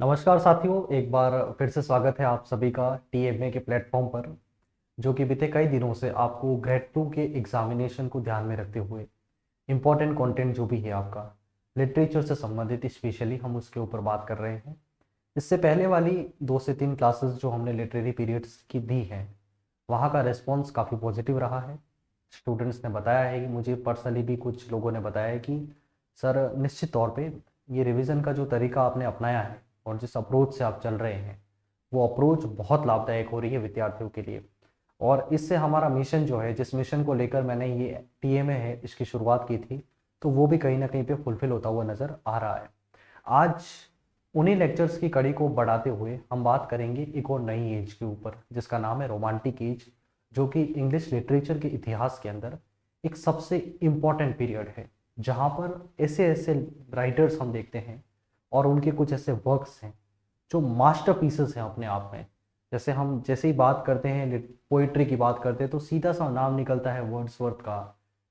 नमस्कार साथियों, एक बार फिर से स्वागत है आप सभी का टीएमए के प्लेटफॉर्म पर, जो कि बीते कई दिनों से आपको ग्रेड 2 के एग्जामिनेशन को ध्यान में रखते हुए इम्पोर्टेंट कंटेंट जो भी है आपका लिटरेचर से संबंधित स्पेशली हम उसके ऊपर बात कर रहे हैं। इससे पहले वाली 2 से 3 क्लासेस जो हमने लिटरेरी पीरियड्स की दी हैं, वहाँ का रिस्पॉन्स काफ़ी पॉजिटिव रहा है। स्टूडेंट्स ने बताया है कि मुझे पर्सनली भी कुछ लोगों ने बताया है कि सर निश्चित तौर पे ये रिवीजन का जो तरीका आपने अपनाया है और जिस अप्रोच से आप चल रहे हैं, वो अप्रोच बहुत लाभदायक हो रही है विद्यार्थियों के लिए। और इससे हमारा मिशन जो है, जिस मिशन को लेकर मैंने ये टीएमए है इसकी शुरुआत की थी, तो वो भी कहीं ना कहीं पे फुलफिल होता हुआ नज़र आ रहा है। आज उन्हीं लेक्चर्स की कड़ी को बढ़ाते हुए हम बात करेंगे एक और नई एज के ऊपर, जिसका नाम है रोमांटिक एज, जो कि इंग्लिश लिटरेचर के इतिहास के अंदर एक सबसे इम्पॉर्टेंट पीरियड है, जहाँ पर ऐसे ऐसे राइटर्स हम देखते हैं और उनके कुछ ऐसे वर्क्स हैं जो मास्टरपीसेस हैं अपने आप में। जैसे हम जैसे ही बात करते हैं, पोइट्री की बात करते हैं, तो सीधा सा नाम निकलता है वर्ड्सवर्थ का,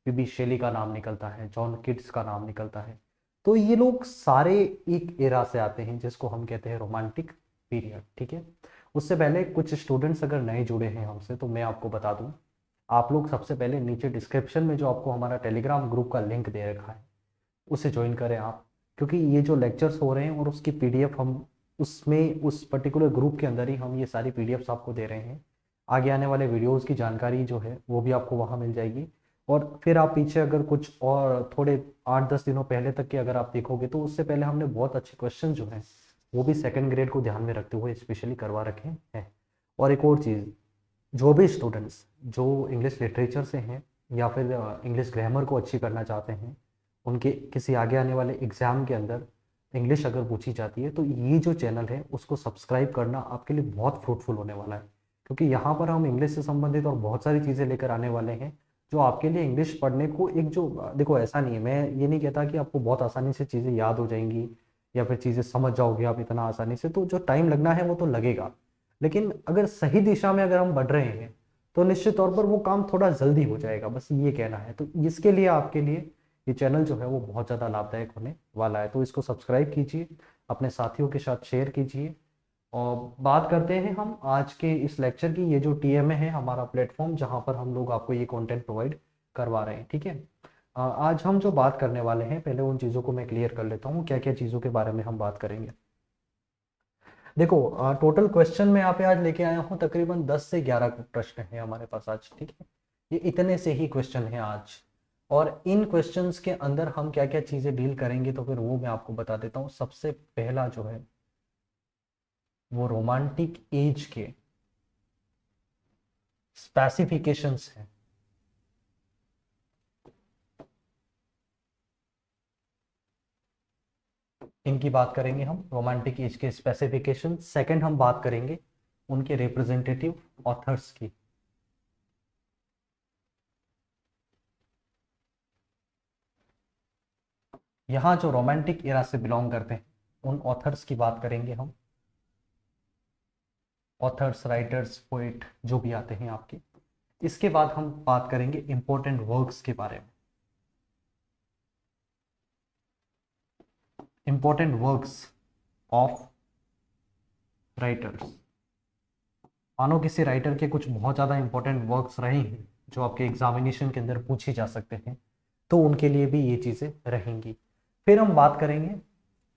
पीबी शेली का नाम निकलता है, जॉन किट्स का नाम निकलता है। तो ये लोग सारे एक एरा से आते हैं जिसको हम कहते हैं रोमांटिक पीरियड। ठीक है, उससे पहले कुछ स्टूडेंट्स अगर नए जुड़े हैं हमसे तो मैं आपको बता दूं, आप लोग सबसे पहले नीचे डिस्क्रिप्शन में जो आपको हमारा टेलीग्राम ग्रुप का लिंक दे रखा है उसे ज्वाइन करें आप, क्योंकि ये जो लेक्चर्स हो रहे हैं और उसकी पीडीएफ हम उसमें उस पर्टिकुलर ग्रुप के अंदर ही हम ये सारी पीडीएफ्स आपको दे रहे हैं। आगे आने वाले वीडियोस की जानकारी जो है वो भी आपको वहाँ मिल जाएगी। और फिर आप पीछे अगर कुछ और थोड़े 8-10 दिनों पहले तक के अगर आप देखोगे, तो उससे पहले हमने बहुत अच्छे क्वेश्चन जो हैं वो भी सेकंड ग्रेड को ध्यान में रखते हुए स्पेशली करवा रखे हैं। और एक और चीज़, जो भी स्टूडेंट्स जो इंग्लिश लिटरेचर से हैं या फिर इंग्लिश ग्रामर को अच्छी करना चाहते हैं, उनके किसी आगे आने वाले एग्ज़ाम के अंदर इंग्लिश अगर पूछी जाती है, तो ये जो चैनल है उसको सब्सक्राइब करना आपके लिए बहुत फ्रूटफुल होने वाला है। क्योंकि यहाँ पर हम इंग्लिश से संबंधित और बहुत सारी चीज़ें लेकर आने वाले हैं जो आपके लिए इंग्लिश पढ़ने को एक जो, देखो ऐसा नहीं है, मैं ये नहीं कहता कि आपको बहुत आसानी से चीज़ें याद हो जाएंगी या फिर चीज़ें समझ जाओगे आप इतना आसानी से। तो जो टाइम लगना है वो तो लगेगा, लेकिन अगर सही दिशा में अगर हम बढ़ रहे हैं तो निश्चित तौर पर वो काम थोड़ा जल्दी हो जाएगा, बस ये कहना है। तो इसके लिए आपके लिए ये चैनल जो है वो बहुत ज़्यादा लाभदायक होने वाला है, तो इसको सब्सक्राइब कीजिए, अपने साथियों के साथ शेयर कीजिए। और बात करते हैं हम आज के इस लेक्चर की। ये जो टीएमए है हमारा प्लेटफॉर्म, जहाँ पर हम लोग आपको ये कंटेंट प्रोवाइड करवा रहे हैं। ठीक है, आज हम जो बात करने वाले हैं, पहले उन चीज़ों को मैं क्लियर कर लेता हूँ क्या क्या चीज़ों के बारे में हम बात करेंगे। देखो, टोटल क्वेश्चन में यहाँ पे आज लेके आया हूँ तकरीबन 10 से 11 प्रश्न है हमारे पास आज। ठीक है, ये इतने से ही क्वेश्चन है आज। और इन क्वेश्चंस के अंदर हम क्या क्या चीज़ें डील करेंगे तो फिर वो मैं आपको बता देता हूँ। सबसे पहला जो है वो रोमांटिक एज के स्पेसिफिकेशंस हैं। इनकी बात करेंगे हम, रोमांटिक एज के स्पेसिफिकेशन। सेकंड हम बात करेंगे उनके रिप्रेजेंटेटिव ऑथर्स की। यहाँ जो रोमांटिक एरा से बिलोंग करते हैं उन ऑथर्स की बात करेंगे हम। ऑथर्स, राइटर्स, पोइट जो भी आते हैं आपके। इसके बाद हम बात करेंगे इंपॉर्टेंट वर्क्स के बारे में। इंपॉर्टेंट वर्क्स ऑफ राइटर्स, मानो किसी राइटर के कुछ बहुत ज़्यादा इंपॉर्टेंट वर्क्स रहे हैं जो आपके एग्जामिनेशन के अंदर पूछे जा सकते हैं, तो उनके लिए भी ये चीज़ें रहेंगी। फिर हम बात करेंगे,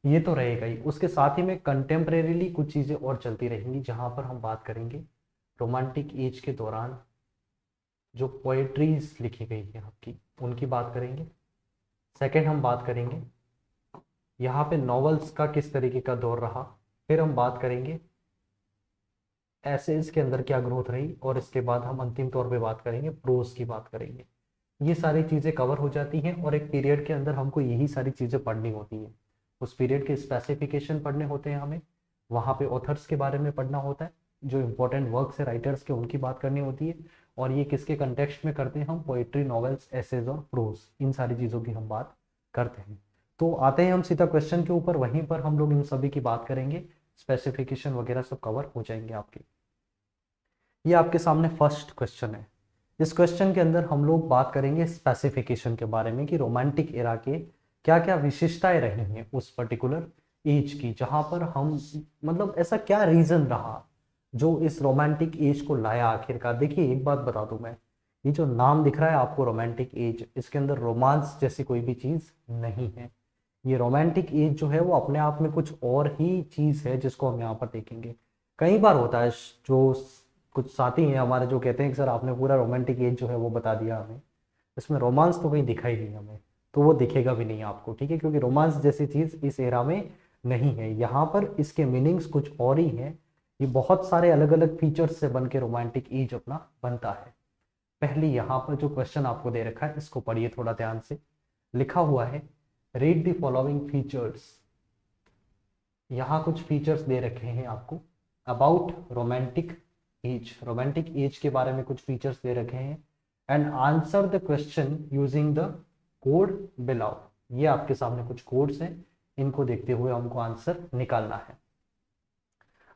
ये तो रहेगा ही, उसके साथ ही में कंटेम्प्रेरीली कुछ चीज़ें और चलती रहेंगी, जहाँ पर हम बात करेंगे रोमांटिक एज के दौरान जो पोएट्रीज लिखी गई है आपकी, उनकी बात करेंगे। सेकंड हम बात करेंगे यहाँ पे नॉवेल्स का किस तरीके का दौर रहा। फिर हम बात करेंगे एसेज के अंदर क्या ग्रोथ रही, और इसके बाद हम अंतिम तौर पे बात करेंगे प्रोज की बात करेंगे। ये सारी चीज़ें कवर हो जाती हैं और एक पीरियड के अंदर हमको यही सारी चीज़ें पढ़नी होती हैं। उस पीरियड के स्पेसिफिकेशन पढ़ने होते हैं हमें, वहाँ पे ऑथर्स के बारे में पढ़ना होता है, जो इंपॉर्टेंट वर्क्स है राइटर्स के उनकी बात करनी होती है। और ये किसके कंटेक्स्ट में करते हैं हम, पोइट्री, नॉवेल्स, एसेज और प्रोज, इन सारी चीज़ों की हम बात करते हैं। तो आते हैं हम सीधा क्वेश्चन के ऊपर, वहीं पर हम लोग इन सभी की बात करेंगे, स्पेसिफिकेशन वगैरह सब कवर हो जाएंगे आपके। ये आपके सामने फर्स्ट क्वेश्चन है। इस क्वेश्चन के अंदर हम लोग बात करेंगे स्पेसिफिकेशन के बारे में कि रोमांटिक एरा के क्या क्या विशेषताएं रही हैं उस पर्टिकुलर एज की, जहां पर हम मतलब ऐसा क्या रीजन रहा जो इस रोमांटिक एज को लाया आखिरकार। देखिए एक बात बता दूं मैं, ये जो नाम दिख रहा है आपको रोमांटिक एज, इसके अंदर रोमांस जैसी कोई भी चीज नहीं है। ये रोमांटिक एज जो है वो अपने आप में कुछ और ही चीज है जिसको हम यहाँ पर देखेंगे। कई बार होता है जो कुछ साथी हैं हमारे जो कहते हैं कि सर आपने पूरा रोमांटिक एज जो है वो बता दिया हमें, इसमें रोमांस तो कहीं दिखा ही नहीं हमें। तो वो दिखेगा भी नहीं आपको, ठीक है, क्योंकि रोमांस जैसी चीज इस एरा में नहीं है। यहाँ पर इसके मीनिंग्स कुछ और ही हैं। ये बहुत सारे अलग अलग फीचर्स से बन के रोमांटिक एज अपना बनता है। पहली यहाँ पर जो क्वेश्चन आपको दे रखा है इसको पढ़िए थोड़ा ध्यान से। लिखा हुआ है रीड द फॉलोइंग फीचर्स। यहाँ कुछ फीचर्स दे रखे हैं आपको about romantic as. Romantic as के बारे में कुछ फीचर्स दे रखे हैं and answer the question using the code below. ये आपके सामने कुछ कोड्स हैं, इनको देखते हुए हमको आंसर निकालना है।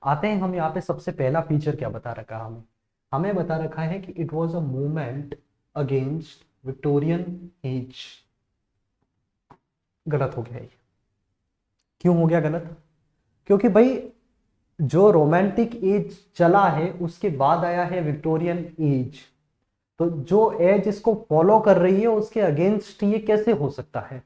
आते हैं हम यहाँ पे, सबसे पहला फीचर क्या बता रखा है हमें, हमें बता रखा है कि it was a movement against Victorian age. गलत हो गया ये। क्यों हो गया गलत? क्योंकि भाई जो रोमांटिक एज चला है उसके बाद आया है विक्टोरियन एज, तो जो एज इसको फॉलो कर रही है उसके अगेंस्ट ये कैसे हो सकता है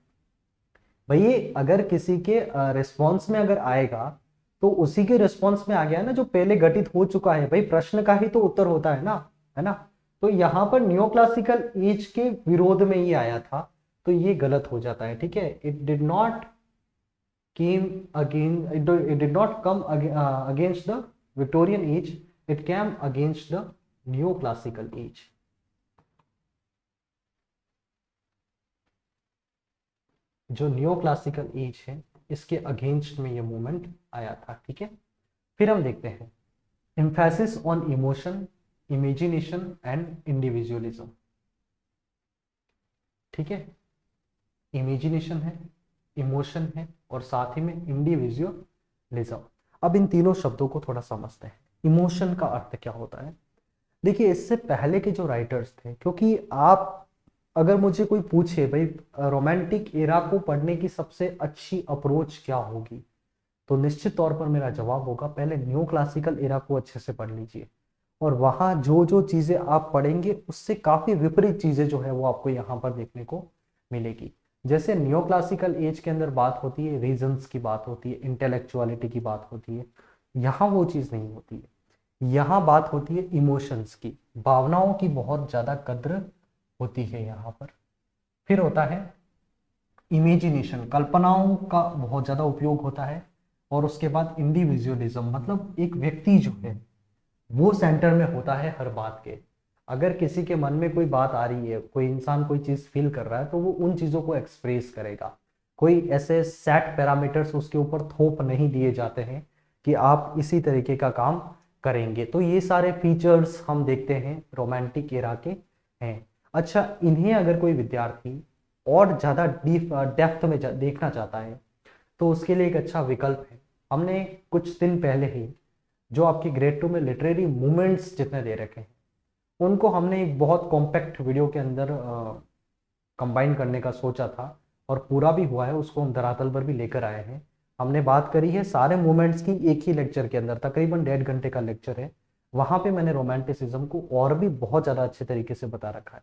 भाई? अगर किसी के रिस्पॉन्स में अगर आएगा तो उसी के रिस्पॉन्स में आ गया ना जो पहले घटित हो चुका है। भाई प्रश्न का ही तो उत्तर होता है ना, है ना? तो यहां पर न्यो क्लासिकल एज के विरोध में ये आया था, तो ये गलत हो जाता है, ठीक है। It did not came again, it did not come against the Victorian age, it came against the neoclassical age. जो नियोक्लासिकल एज है इसके अगेंस्ट में ये मूवमेंट आया था, ठीक है। फिर हम देखते हैं emphasis on emotion, imagination and individualism, ठीक है। इमेजिनेशन है, इमोशन है और साथ ही में इंडिविजुअलिज्म। अब इन तीनों शब्दों को थोड़ा समझते हैं। इमोशन का अर्थ क्या होता है? देखिए इससे पहले के जो राइटर्स थे, क्योंकि आप अगर मुझे कोई पूछे भाई रोमांटिक एरा को पढ़ने की सबसे अच्छी अप्रोच क्या होगी, तो निश्चित तौर पर मेरा जवाब होगा पहले न्यू क्लासिकल एरा को अच्छे से पढ़ लीजिए, और वहां जो जो चीजें आप पढ़ेंगे उससे काफी विपरीत चीजें जो है वो आपको यहाँ पर देखने को मिलेगी। जैसे न्यो क्लासिकल एज के अंदर बात होती है रीजंस की, बात होती है इंटेलेक्चुअलिटी की, बात होती है, यहाँ वो चीज नहीं होती है। यहाँ बात होती है इमोशंस की, भावनाओं की बहुत ज्यादा कद्र होती है यहाँ पर। फिर होता है इमेजिनेशन, कल्पनाओं का बहुत ज्यादा उपयोग होता है। और उसके बाद इंडिविजुअलिज्म, मतलब एक व्यक्ति जो है वो सेंटर में होता है हर बात के। अगर किसी के मन में कोई बात आ रही है, कोई इंसान कोई चीज फील कर रहा है, तो वो उन चीजों को एक्सप्रेस करेगा। कोई ऐसे सेट पैरामीटर्स उसके ऊपर थोप नहीं दिए जाते हैं कि आप इसी तरीके का काम करेंगे। तो ये सारे फीचर्स हम देखते हैं रोमांटिक एरा के हैं। अच्छा, इन्हें अगर कोई विद्यार्थी और ज़्यादा डीप डेप्थ में देखना चाहता है तो उसके लिए एक अच्छा विकल्प है। हमने कुछ दिन पहले ही जो आपकी ग्रेड 2 में लिटरेरी मूवमेंट्स जितने दे रखे हैं उनको हमने एक बहुत कॉम्पैक्ट वीडियो के अंदर कंबाइन करने का सोचा था, और पूरा भी हुआ है। उसको हम धरातल पर भी लेकर आए हैं। हमने बात करी है सारे मूवमेंट्स की एक ही लेक्चर के अंदर, तकरीबन 1.5 घंटे का लेक्चर है। वहां पे मैंने रोमांटिसिज्म को और भी बहुत ज़्यादा अच्छे तरीके से बता रखा है।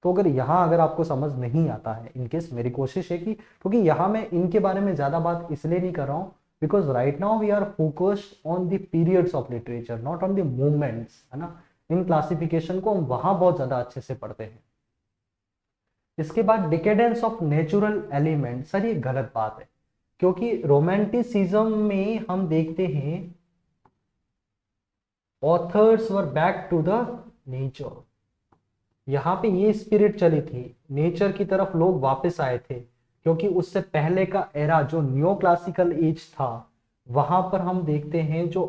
तो अगर यहाँ अगर आपको समझ नहीं आता है, इनकेस मेरी कोशिश है कि, क्योंकि यहाँ मैं इनके बारे में ज़्यादा बात इसलिए नहीं कर रहा हूँ because right now we are focused on the periods of literature, not on the movements, है ना। इन क्लासिफिकेशन को हम वहां बहुत ज्यादा अच्छे से पढ़ते हैं। इसके बाद डिकेडेंस ऑफ नेचुरल एलिमेंट, सर ये गलत बात है, क्योंकि रोमांटिसिज्म में हम देखते हैं authors were back to the nature. यहाँ पे ये स्पिरिट चली थी, नेचर की तरफ लोग वापस आए थे, क्योंकि उससे पहले का एरा जो न्यो क्लासिकल एज था वहां पर हम देखते हैं जो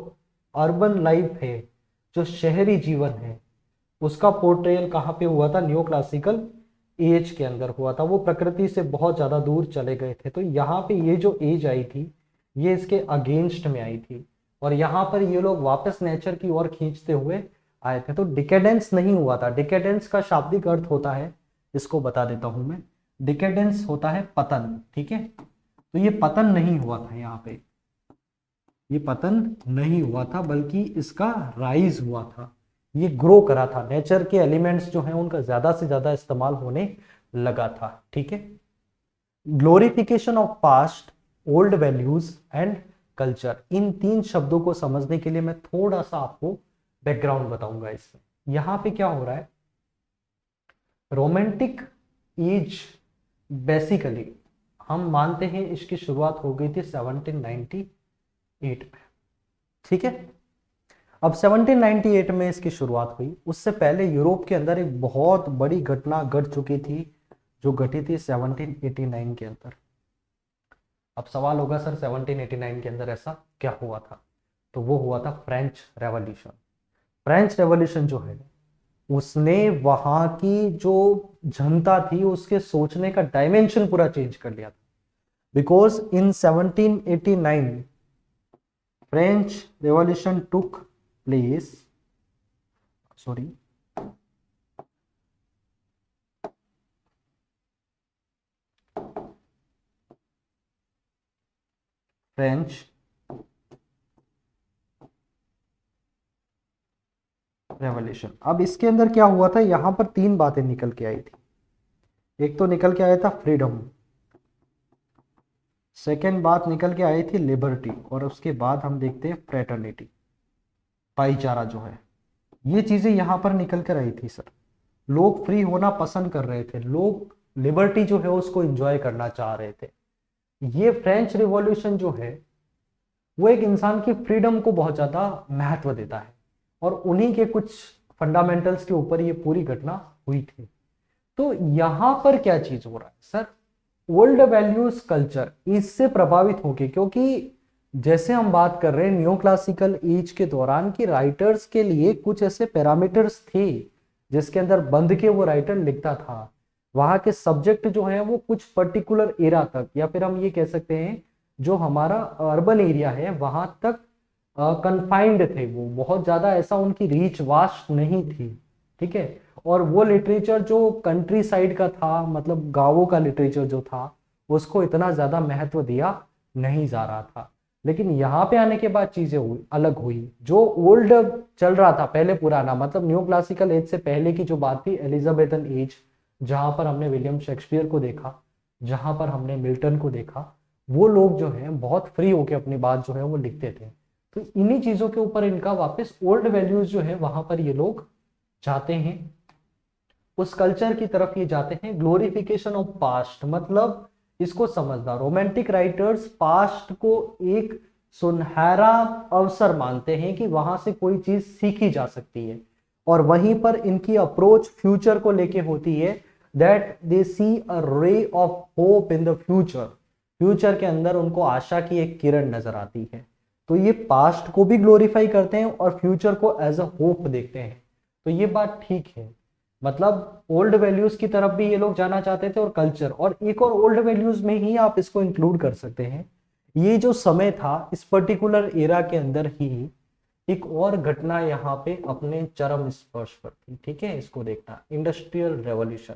अर्बन लाइफ है, जो शहरी जीवन है, उसका पोर्ट्रेयल कहाँ पे हुआ था? न्यो क्लासिकल एज के अंदर हुआ था। वो प्रकृति से बहुत ज्यादा दूर चले गए थे। तो यहाँ पे ये जो एज आई थी ये इसके अगेंस्ट में आई थी, और यहाँ पर ये लोग वापस नेचर की ओर खींचते हुए आए थे। तो डिकेडेंस नहीं हुआ था। डिकेडेंस का शाब्दिक अर्थ होता है, इसको बता देता हूं मैं, डिकेडेंस होता है पतन, ठीक है। तो ये पतन नहीं हुआ था यहाँ पे, ये पतन नहीं हुआ था, बल्कि इसका राइज हुआ था, ये ग्रो करा था। नेचर के एलिमेंट्स जो हैं उनका ज्यादा से ज्यादा इस्तेमाल होने लगा था। ठीक है, glorification of past, old values and culture, इन तीन शब्दों को समझने के लिए मैं थोड़ा सा आपको बैकग्राउंड बताऊंगा इसमें। यहां पे क्या हो रहा है, रोमांटिक एज बेसिकली हम मानते हैं इसकी शुरुआत हो गई थी 1798 में। ठीक है, अब 1798 में इसकी शुरुआत हुई, उससे पहले यूरोप के अंदर एक बहुत बड़ी घटना घट चुकी थी, जो घटी थी 1789 के अंदर। अब सवाल होगा सर 1789 के अंदर ऐसा क्या हुआ था, तो वो हुआ था फ्रेंच रेवोल्यूशन। फ्रेंच रेवोल्यूशन जो है उसने वहां की जो जनता थी उसके सोचने का डायमेंशन पूरा चेंज कर लिया था। Because in 1789 French revolution took place, sorry, French revolution. अब इसके अंदर क्या हुआ था, यहां पर तीन बातें निकल के आई थी। एक तो निकल के आया था फ्रीडम, सेकेंड बात निकल के आई थी लिबर्टी, और उसके बाद हम देखते हैं फ्रेटर्निटी, भाईचारा जो है। ये चीजें यहां पर निकल कर आई थी सर। लोग फ्री होना पसंद कर रहे थे, लोग लिबर्टी जो है उसको एंजॉय करना चाह रहे थे। ये फ्रेंच रिवॉल्यूशन जो है वो एक इंसान की फ्रीडम को बहुत ज्यादा महत्व देता है, और उन्हीं के कुछ फंडामेंटल्स के ऊपर ये पूरी घटना हुई थी। तो यहां पर क्या चीज हो रहा है सर, ओल्ड वैल्यूज कल्चर इससे प्रभावित होके, क्योंकि जैसे हम बात कर रहे हैं न्यू क्लासिकल एज के दौरान की राइटर्स के लिए कुछ ऐसे पैरामीटर्स थे जिसके अंदर बंध के वो राइटर लिखता था। वहां के सब्जेक्ट जो है वो कुछ पर्टिकुलर एरा तक, या फिर हम ये कह सकते हैं जो हमारा अर्बन एरिया है वहां तक कन्फाइंड थे। वो बहुत ज्यादा ऐसा उनकी रीच वास्ट नहीं थी। ठीक है, और वो लिटरेचर जो कंट्री साइड का था, मतलब गांवों का लिटरेचर जो था, उसको इतना ज्यादा महत्व दिया नहीं जा रहा था। लेकिन यहाँ पे आने के बाद चीजें हुई अलग हुई। जो ओल्ड चल रहा था पहले पुराना, मतलब न्यू क्लासिकल एज से पहले की जो बात थी, एलिजाबेथन एज, जहां पर हमने विलियम शेक्सपियर को देखा, जहां पर हमने मिल्टन को देखा, वो लोग जो है बहुत फ्री होके अपनी बात जो है वो लिखते थे। तो इन्हीं चीजों के ऊपर इनका वापस ओल्ड वैल्यूज जो है वहां पर ये लोग जाते हैं, उस कल्चर की तरफ ये जाते हैं। ग्लोरिफिकेशन ऑफ पास्ट, मतलब इसको समझना, रोमांटिक राइटर्स पास्ट को एक सुनहरा अवसर मानते हैं कि वहां से कोई चीज सीखी जा सकती है, और वहीं पर इनकी अप्रोच फ्यूचर को लेके होती है, that they see a ray of hope in the future. Future के अंदर उनको आशा की एक किरण नजर आती है। तो ये पास्ट को भी ग्लोरीफाई करते हैं और फ्यूचर को एज अ होप देखते हैं। तो ये बात ठीक है, मतलब ओल्ड वैल्यूज की तरफ भी ये लोग जाना चाहते थे, और कल्चर, और एक और ओल्ड वैल्यूज में ही आप इसको इंक्लूड कर सकते हैं। ये जो समय था इस पर्टिकुलर एरा के अंदर ही एक और घटना यहाँ पे अपने चरम स्पर्श पर थी। ठीक है, इसको देखना, इंडस्ट्रियल रेवोल्यूशन।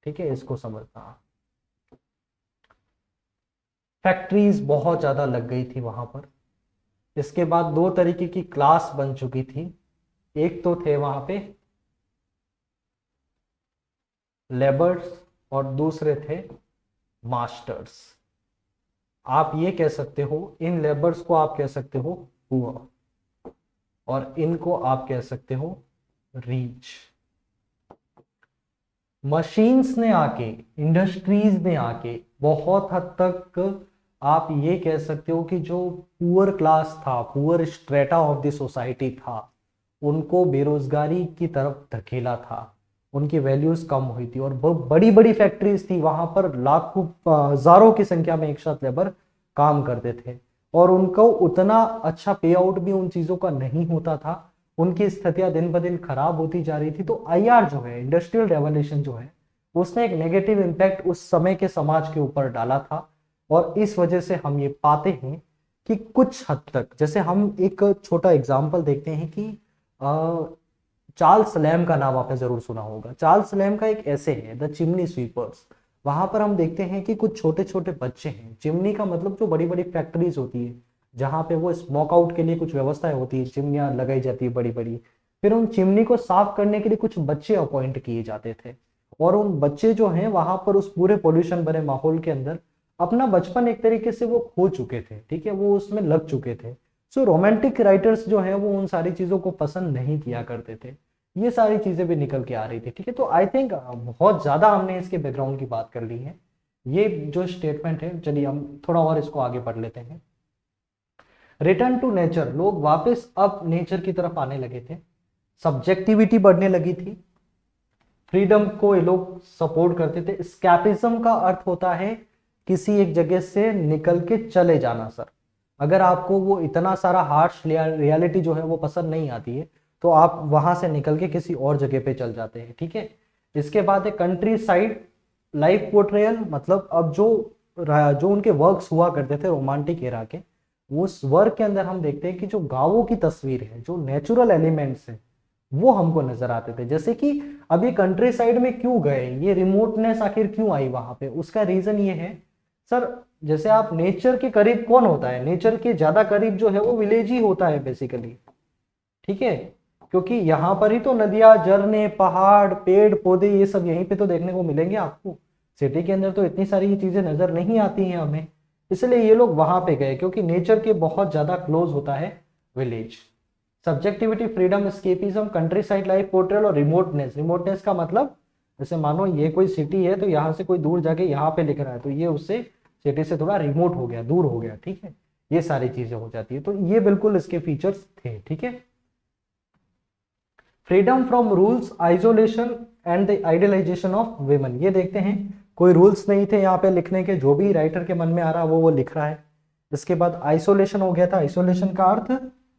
ठीक है, इसको समझना, फैक्ट्रीज बहुत ज्यादा लग गई थी वहां पर। इसके बाद दो तरीके की क्लास बन चुकी थी। एक तो थे वहां पे लेबर्स, और दूसरे थे मास्टर्स। आप ये कह सकते हो, इन लेबर्स को आप कह सकते हो पुअर, और इनको आप कह सकते हो रीच। मशीन्स ने आके, इंडस्ट्रीज ने आके बहुत हद तक आप ये कह सकते हो कि जो पुअर क्लास था, poor strata of the society था, उनको बेरोजगारी की तरफ धकेला था। उनकी वैल्यूज कम हुई थी, और बड़ी बड़ी फैक्ट्रीज थी वहां पर, लाखों हजारों की संख्या में एक साथ लेबर काम करते थे, और उनको उतना अच्छा पे आउट भी उन चीजों का नहीं होता था। उनकी स्थितियां दिन ब दिन खराब होती जा रही थी। तो आईआर जो है, इंडस्ट्रियल रेवोल्यूशन जो है, उसने एक नेगेटिव इम्पैक्ट उस समय के समाज के ऊपर डाला था। और इस वजह से हम ये पाते हैं कि कुछ हद तक, जैसे हम एक छोटा एग्जाम्पल देखते हैं कि चार्ल्स लैम का नाम आपने जरूर सुना होगा। चार्ल्स लैम का एक ऐसे है द चिमनी स्वीपर्स, वहां पर हम देखते हैं कि कुछ छोटे छोटे बच्चे हैं। चिमनी का मतलब जो बड़ी बड़ी फैक्ट्रीज होती है, जहाँ पे वो स्मोक आउट के लिए कुछ व्यवस्थाएं होती है, चिमनियाँ लगाई जाती है बड़ी बड़ी, फिर उन चिमनी को साफ करने के लिए कुछ बच्चे अपॉइंट किए जाते थे। और उन बच्चे जो हैं वहां पर उस पूरे पोल्यूशन भरे माहौल के अंदर अपना बचपन एक तरीके से वो खो चुके थे, ठीक है, वो उसमें लग चुके थे। सो रोमांटिक राइटर्स जो हैं वो उन सारी चीज़ों को पसंद नहीं किया करते थे। ये सारी चीज़ें भी निकल के आ रही थी, ठीक है। तो आई थिंक बहुत ज़्यादा हमने इसके बैकग्राउंड की बात कर ली है। ये जो स्टेटमेंट है, चलिए हम थोड़ा और इसको आगे पढ़ लेते हैं। रिटर्न टू नेचर, लोग वापस अब नेचर की तरफ आने लगे थे। सब्जेक्टिविटी बढ़ने लगी थी। फ्रीडम को ये लोग सपोर्ट करते थे। स्कैपिज्म का अर्थ होता है किसी एक जगह से निकल के चले जाना सर। अगर आपको वो इतना सारा हार्श रियलिटी जो है वो पसंद नहीं आती है, तो आप वहां से निकल के किसी और जगह पे चल जाते हैं, ठीक है। इसके बाद है कंट्री साइड लाइफ पोर्ट्रेयल, मतलब अब जो उनके वर्क्स हुआ करते थे रोमांटिक एरा के, उस वर्क के अंदर हम देखते हैं कि जो गांवों की तस्वीर है, जो नेचुरल एलिमेंट्स है, वो हमको नजर आते थे। जैसे कि अब ये कंट्री साइड में क्यों गए, ये रिमोटनेस आखिर क्यों आई वहां पे, उसका रीजन ये है सर, जैसे आप नेचर के करीब कौन होता है, नेचर के ज्यादा करीब जो है वो विलेज ही होता है बेसिकली, ठीक है। क्योंकि यहाँ पर ही तो नदियां, झरने, पहाड़, पेड़ पौधे, ये सब यहीं पे तो देखने को मिलेंगे आपको। सिटी के अंदर तो इतनी सारी ये चीजें नजर नहीं आती हैं हमें, इसलिए ये लोग वहां पे गए, क्योंकि नेचर के बहुत ज्यादा क्लोज होता है village. Subjectivity, freedom, escapism, country side life portrayal और रिमोटनेस। रिमोटनेस का मतलब जैसे मानो ये कोई सिटी है, तो यहाँ से कोई दूर जाके यहाँ पे लिख रहा है, तो ये उससे सिटी से थोड़ा रिमोट हो गया, दूर हो गया, ठीक है। ये सारी चीजें हो जाती है, तो ये बिल्कुल इसके फीचर्स थे, ठीक है। Freedom from rules, isolation and the idealisation of women. ये देखते हैं कोई रूल्स नहीं थे यहाँ पे लिखने के, जो भी राइटर के मन में आ रहा है वो लिख रहा है। इसके बाद आइसोलेशन हो गया था। आइसोलेशन का अर्थ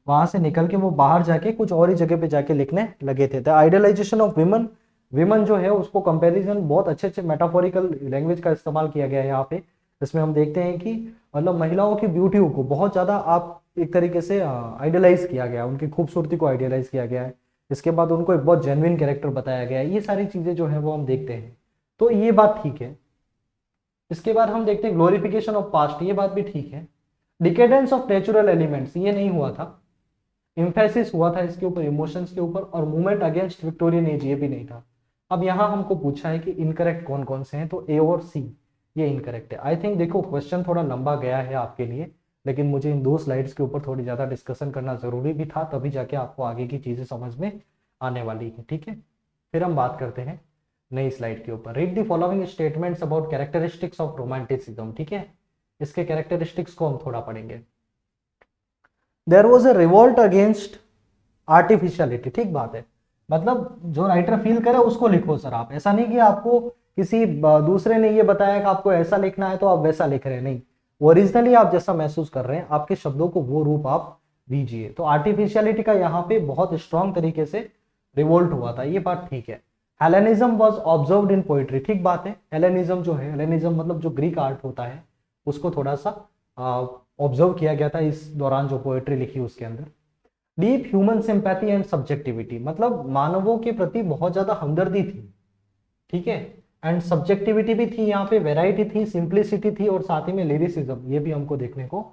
वहां से निकल के वो बाहर जाके कुछ और ही जगह पे जाके लिखने लगे थे। The idealisation of women, women जो है उसको कंपैरिजन, बहुत अच्छे अच्छे मेटाफोरिकल लैंग्वेज का इस्तेमाल किया गया है यहाँ पे। इसमें हम देखते हैं कि मतलब महिलाओं की ब्यूटी को बहुत ज्यादा आप एक तरीके से आइडियलाइज किया गया, उनकी खूबसूरती को आइडियलाइज किया गया है। इसके बाद उनको एक बहुत जेन्युइन कैरेक्टर बताया गया है। ये सारी चीजें जो है वो हम देखते हैं, तो ये बात ठीक है। इसके बाद हम देखते हैं ग्लोरिफिकेशन ऑफ पास्ट, ये बात भी ठीक है। डिकेडेंस ऑफ नेचुरल एलिमेंट्स, ये नहीं हुआ था। इम्फेसिस हुआ था इसके ऊपर, इमोशंस के ऊपर। और मूवमेंट अगेंस्ट विक्टोरियन एज, ये भी नहीं था। अब यहाँ हमको पूछा है कि इनकरेक्ट कौन कौन से हैं, तो ए और सी ये इनकरेक्ट है। आई थिंक देखो क्वेश्चन थोड़ा लंबा गया है आपके लिए, लेकिन मुझे इन 2 स्लाइड्स के ऊपर थोड़ी ज़्यादा डिस्कशन करना ज़रूरी भी था, तभी जाके आपको आगे की चीज़ें समझ में आने वाली है, ठीक है। फिर हम बात करते हैं नई स्लाइड के ऊपर। Read the following statements about characteristics of romanticism, ठीक है। इसके कैरेक्टरिस्टिक्स को हम थोड़ा पढ़ेंगे। There was a revolt against artificiality, ठीक बात है। मतलब जो राइटर फील करे उसको लिखो सर आप, ऐसा नहीं कि आपको किसी दूसरे ने ये बताया कि आपको ऐसा लिखना है तो आप वैसा लिख रहे हैं, नहीं। ओरिजिनली आप जैसा महसूस कर रहे हैं, आपके शब्दों को वो रूप आप दीजिए। तो आर्टिफिशियलिटी का यहाँ पे बहुत स्ट्रॉन्ग तरीके से रिवोल्ट हुआ था, ये बात ठीक है। Hellenism was observed in poetry, ठीक बात है। हेलेनिज्म जो है, हेलेनिज्म मतलब जो ग्रीक आर्ट होता है, उसको थोड़ा सा ऑब्जर्व किया गया था इस दौरान जो पोएट्री लिखी उसके अंदर। Deep human sympathy and subjectivity, मतलब मानवों के प्रति बहुत ज्यादा हमदर्दी थी, ठीक है। एंड सब्जेक्टिविटी भी थी, यहाँ पे वेराइटी थी, सिंप्लिसिटी थी, और साथ ही में लिरिसिज्म, ये भी हमको देखने को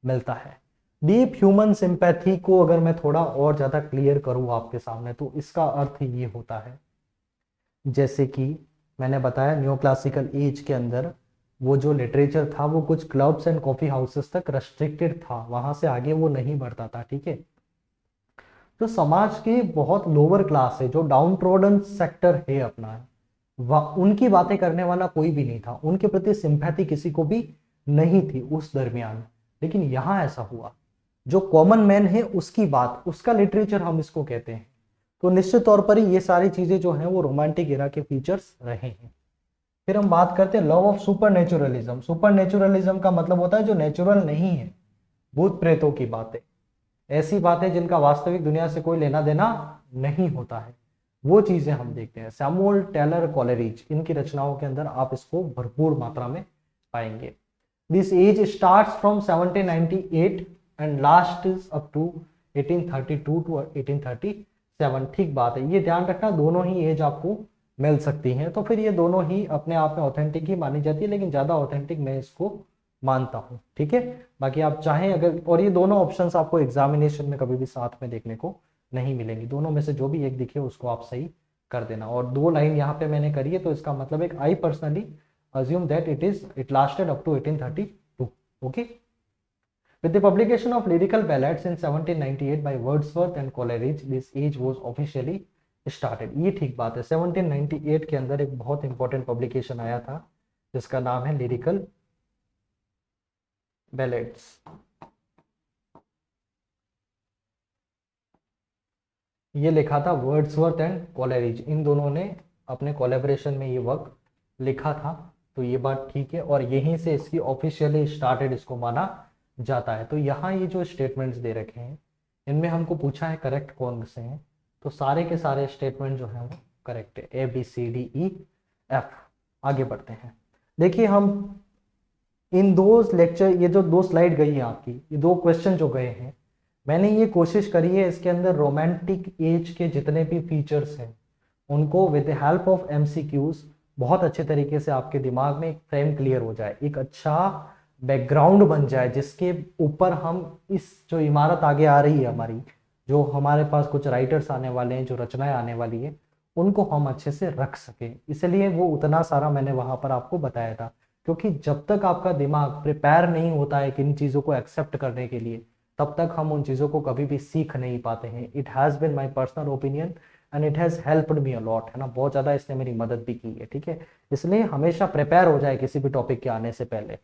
मिलता है। डीप ह्यूमन सिंपैथी को अगर मैं थोड़ा और ज्यादा क्लियर करूँ आपके सामने, तो इसका अर्थ ये होता है, जैसे कि मैंने बताया न्यू क्लासिकल एज के अंदर वो जो लिटरेचर था वो कुछ क्लब्स एंड कॉफी हाउसेस तक रेस्ट्रिक्टेड था, वहां से आगे वो नहीं बढ़ता था, ठीक है। जो समाज के बहुत लोअर क्लास है, जो डाउन ट्रोडन सेक्टर है अपना, उनकी बातें करने वाला कोई भी नहीं था, उनके प्रति सिंपैथी किसी को भी नहीं थी उस दरमियान। लेकिन यहाँ ऐसा हुआ, जो कॉमन मैन है उसकी बात, उसका लिटरेचर हम इसको कहते हैं। तो निश्चित तौर पर ही ये सारी चीजें जो हैं वो रोमांटिक एरा के फीचर्स रहे हैं। फिर हम बात करते हैं love of super naturalism. Super naturalism का मतलब होता है जो नेचुरल नहीं है, भूत प्रेतों की बातें, ऐसी बातें जिनका वास्तविक दुनिया से कोई लेना देना नहीं होता है, वो चीजें हम देखते हैं। सैमुअल टेलर कॉलेरिज, इनकी रचनाओं के अंदर आप इसको भरपूर मात्रा में पाएंगे। This age starts from 1798 and last is up to 1832 to 1837। ठीक बात है, ये ध्यान रखना, दोनों ही एज आपको मिल सकती हैं, तो फिर ये दोनों ही अपने आप में ऑथेंटिक ही मानी जाती है, लेकिन ज़्यादा ऑथेंटिक मैं इसको मानता हूँ। ठीक है, बाकी आप चाहें अगर, और ये दोनों ऑप्शंस आपको एग्जामिनेशन में कभी भी साथ में देखने को नहीं मिलेंगी, दोनों में से जो भी एक दिखे उसको आप सही कर देना। और 2 लाइन यहाँ पे मैंने करी है, तो इसका मतलब एक, I personally assume that it lasted up to 1832. Okay. With the publication of lyrical ballads in 1798 by Wordsworth and Coleridge, this age was officially started. ये ठीक बात है, 1798 के अंदर एक बहुत इंपॉर्टेंट पब्लिकेशन आया था जिसका नाम है लिरिकल बैलेड्स। ये लिखा था वर्ड्सवर्थ एंड कोलेरिज, इन दोनों ने अपने कोलेबरेशन में ये वर्क लिखा था, तो ये बात ठीक है, और यहीं से इसकी ऑफिशियली स्टार्टेड इसको माना जाता है। तो यहाँ ये जो स्टेटमेंट्स दे रखे हैं इनमें हमको पूछा है करेक्ट कौन से हैं, तो सारे के सारे स्टेटमेंट जो हैं वो करेक्ट है, ABCDEF। आगे बढ़ते हैं। देखिए हम इन 2 लेक्चर, ये जो 2 स्लाइड गई है आपकी, ये 2 क्वेश्चन जो गए हैं, मैंने ये कोशिश करी है इसके अंदर रोमांटिक एज के जितने भी फीचर्स हैं उनको with the help of MCQs बहुत अच्छे तरीके से आपके दिमाग में एक फ्रेम क्लियर हो जाए, एक अच्छा बैकग्राउंड बन जाए, जिसके ऊपर हम इस जो इमारत आगे आ रही है हमारी, जो हमारे पास कुछ राइटर्स आने वाले हैं, जो रचनाएं आने वाली है, उनको हम अच्छे से रख सकें। इसलिए वो उतना सारा मैंने वहाँ पर आपको बताया था, क्योंकि जब तक आपका दिमाग प्रिपेयर नहीं होता है किन चीज़ों को एक्सेप्ट करने के लिए, तब तक हम उन चीज़ों को कभी भी सीख नहीं पाते हैं। It has been my personal opinion and it has helped me a lot, है ना, बहुत ज़्यादा इसने मेरी मदद भी की है। ठीक है, इसलिए हमेशा प्रिपेयर हो जाए किसी भी टॉपिक के आने से पहले।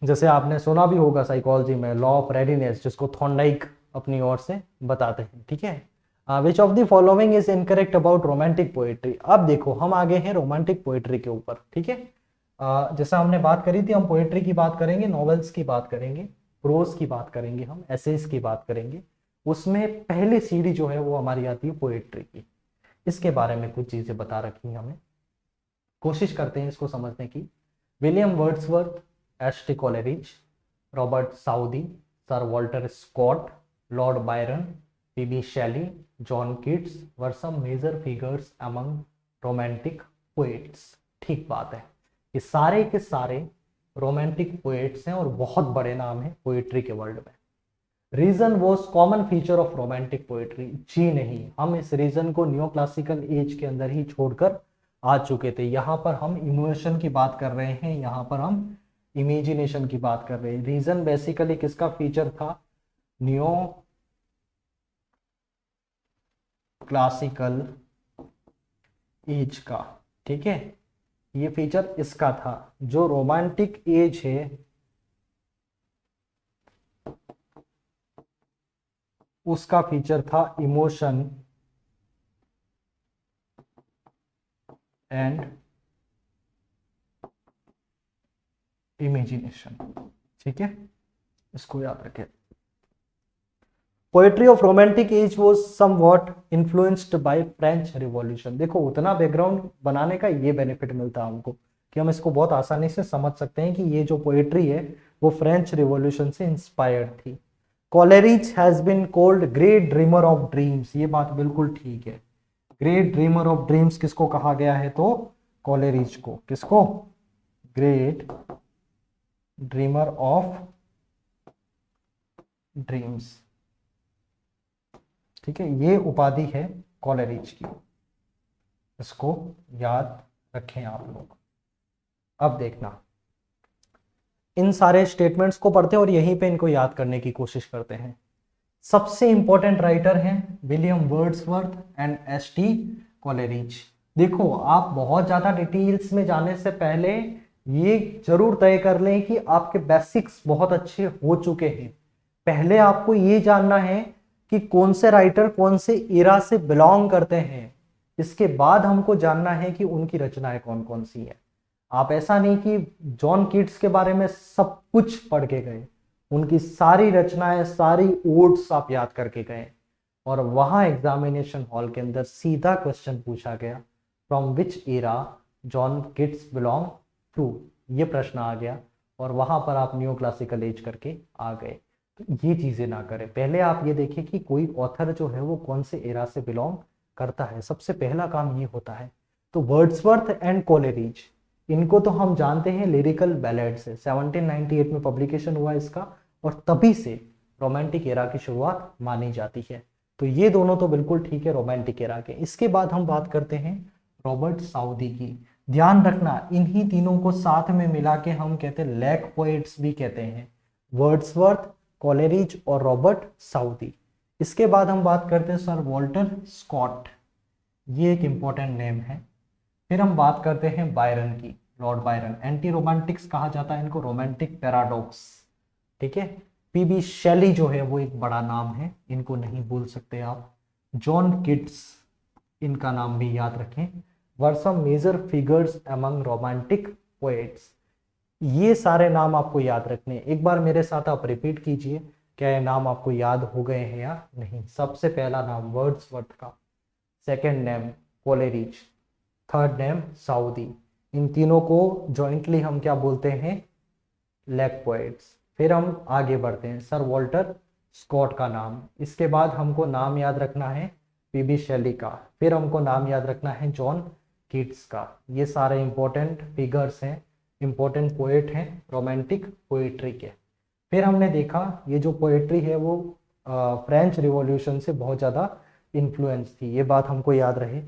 जैसे आपने सुना भी होगा साइकोलॉजी में लॉ ऑफ रेडीनेस, जिसको थॉर्नडाइक अपनी ओर से बताते हैं। ठीक है, which of the following is incorrect about romantic poetry. अब देखो हम आगे हैं रोमांटिक पोएट्री के ऊपर। ठीक है, जैसा हमने बात करी थी, हम पोएट्री की बात करेंगे, नॉवेल्स की बात करेंगे, प्रोज की बात करेंगे, हम एसेज की बात करेंगे। उसमें पहली सीढ़ी जो है वो हमारी आती है पोएट्री की। इसके बारे में कुछ चीजें बता रखी हैं हमें, कोशिश करते हैं इसको समझने की। William Wordsworth, H T. Coleridge, Robert Southey, sir Walter Scott, lord Byron, P B. Shelley, John Keats were some major figures among romantic poets. ठीक बात है, ये सारे के सारे रोमांटिक पोएट्स हैं और बहुत बड़े नाम हैं पोएट्री के वर्ल्ड में। Reason was common feature of romantic poetry. जी नहीं, हम इस रीजन को न्यू क्लासिकल एज के अंदर ही छोड़कर आ चुके थे। यहाँ पर हम इमोशन की बात कर रहे हैं, यहाँ पर हम इमेजिनेशन की बात कर रहे हैं। रीजन बेसिकली किसका फीचर था? न्यू क्लासिकल एज का। ठीक है, ये फीचर इसका था। जो रोमांटिक एज है उसका फीचर था इमोशन एंड इमेजिनेशन। ठीक है, इसको याद रखें। Poetry of romantic as was somewhat influenced by French revolution. देखो उतना बैकग्राउंड बनाने का ये बेनिफिट मिलता है हमको कि हम इसको बहुत आसानी से समझ सकते हैं कि ये जो पोएट्री है वो फ्रेंच रिवॉल्यूशन से इंस्पायर्ड थी। Coleridge has been called great dreamer of dreams. ये बात बिल्कुल ठीक है, ग्रेट ड्रीमर ऑफ ड्रीम्स किसको कहा गया है? तो कोलेरिज को। किसको? Great dreamer of dreams. ठीक है, ये उपाधि है कोलेरिज की, इसको याद रखें आप लोग। अब देखना, इन सारे स्टेटमेंट्स को पढ़ते हैं और यहीं पे इनको याद करने की कोशिश करते हैं। सबसे इंपॉर्टेंट राइटर हैं विलियम वर्ड्सवर्थ एंड एच.टी. कोलेरिज। देखो आप बहुत ज्यादा डिटेल्स में जाने से पहले ये जरूर तय कर लें कि आपके बेसिक्स बहुत अच्छे हो चुके हैं। पहले आपको ये जानना है कि कौन से राइटर कौन से इरा से बिलोंग करते हैं, इसके बाद हमको जानना है कि उनकी रचनाएं कौन कौन सी है। आप ऐसा नहीं कि जॉन कीट्स के बारे में सब कुछ पढ़ के गए, उनकी सारी रचनाएं, सारी ओड्स आप याद करके गए, और वहां एग्जामिनेशन हॉल के अंदर सीधा क्वेश्चन पूछा गया, from which era John Keats belong to, ये प्रश्न आ गया, और वहां पर आप न्यू क्लासिकल एज करके आ गए। तो ये चीजें ना करें, पहले आप ये देखें कि कोई ऑथर जो है वो कौन से एरा से बिलोंग करता है, सबसे पहला काम ये होता है। तो वर्ड्सवर्थ एंड कोलेरिज, इनको तो हम जानते हैं लिरिकल बैलेड से, 1798 में पब्लिकेशन हुआ इसका, और तभी से रोमांटिक एरा की शुरुआत मानी जाती है। तो ये दोनों तो बिल्कुल ठीक है रोमांटिक एरा के। इसके बाद हम बात करते हैं रॉबर्ट साउदी की। ध्यान रखना, इन्हीं तीनों को साथ में मिला के हम कहते हैं लैक पोएट्स भी कहते हैं, वर्ड्सवर्थ, कोलेरिज और रॉबर्ट साउदी। इसके बाद हम बात करते हैं सर वॉल्टर स्कॉट, ये एक इंपॉर्टेंट नेम है। फिर हम बात करते हैं बायरन की, लॉर्ड बायरन, एंटी रोमांटिक्स कहा जाता है इनको, रोमांटिक पैराडॉक्स, ठीक है। पीबी शेली जो है वो एक बड़ा नाम है, इनको नहीं भूल सकते आप। जॉन किट्स, इनका नाम भी याद रखें। Were some major figures among romantic poets, ये सारे नाम आपको याद रखने। एक बार मेरे साथ आप रिपीट कीजिए, क्या ये नाम आपको याद हो गए हैं या नहीं। सबसे पहला नाम वर्ड्सवर्थ का, second name Coleridge, third name Southey. इन तीनों को जॉइंटली हम क्या बोलते हैं, लैक पोएट्स। फिर हम आगे बढ़ते हैं, सर वॉल्टर स्कॉट का नाम। इसके बाद हमको नाम याद रखना है पीबी शेली का। फिर हमको नाम याद रखना है जॉन कीट्स का। ये सारे इंपॉर्टेंट फिगर्स हैं, इंपॉर्टेंट पोएट हैं रोमांटिक पोएट्री के। फिर हमने देखा ये जो पोएट्री है वो फ्रेंच रिवॉल्यूशन से बहुत ज़्यादा इन्फ्लुएंस थी, ये बात हमको याद रहे।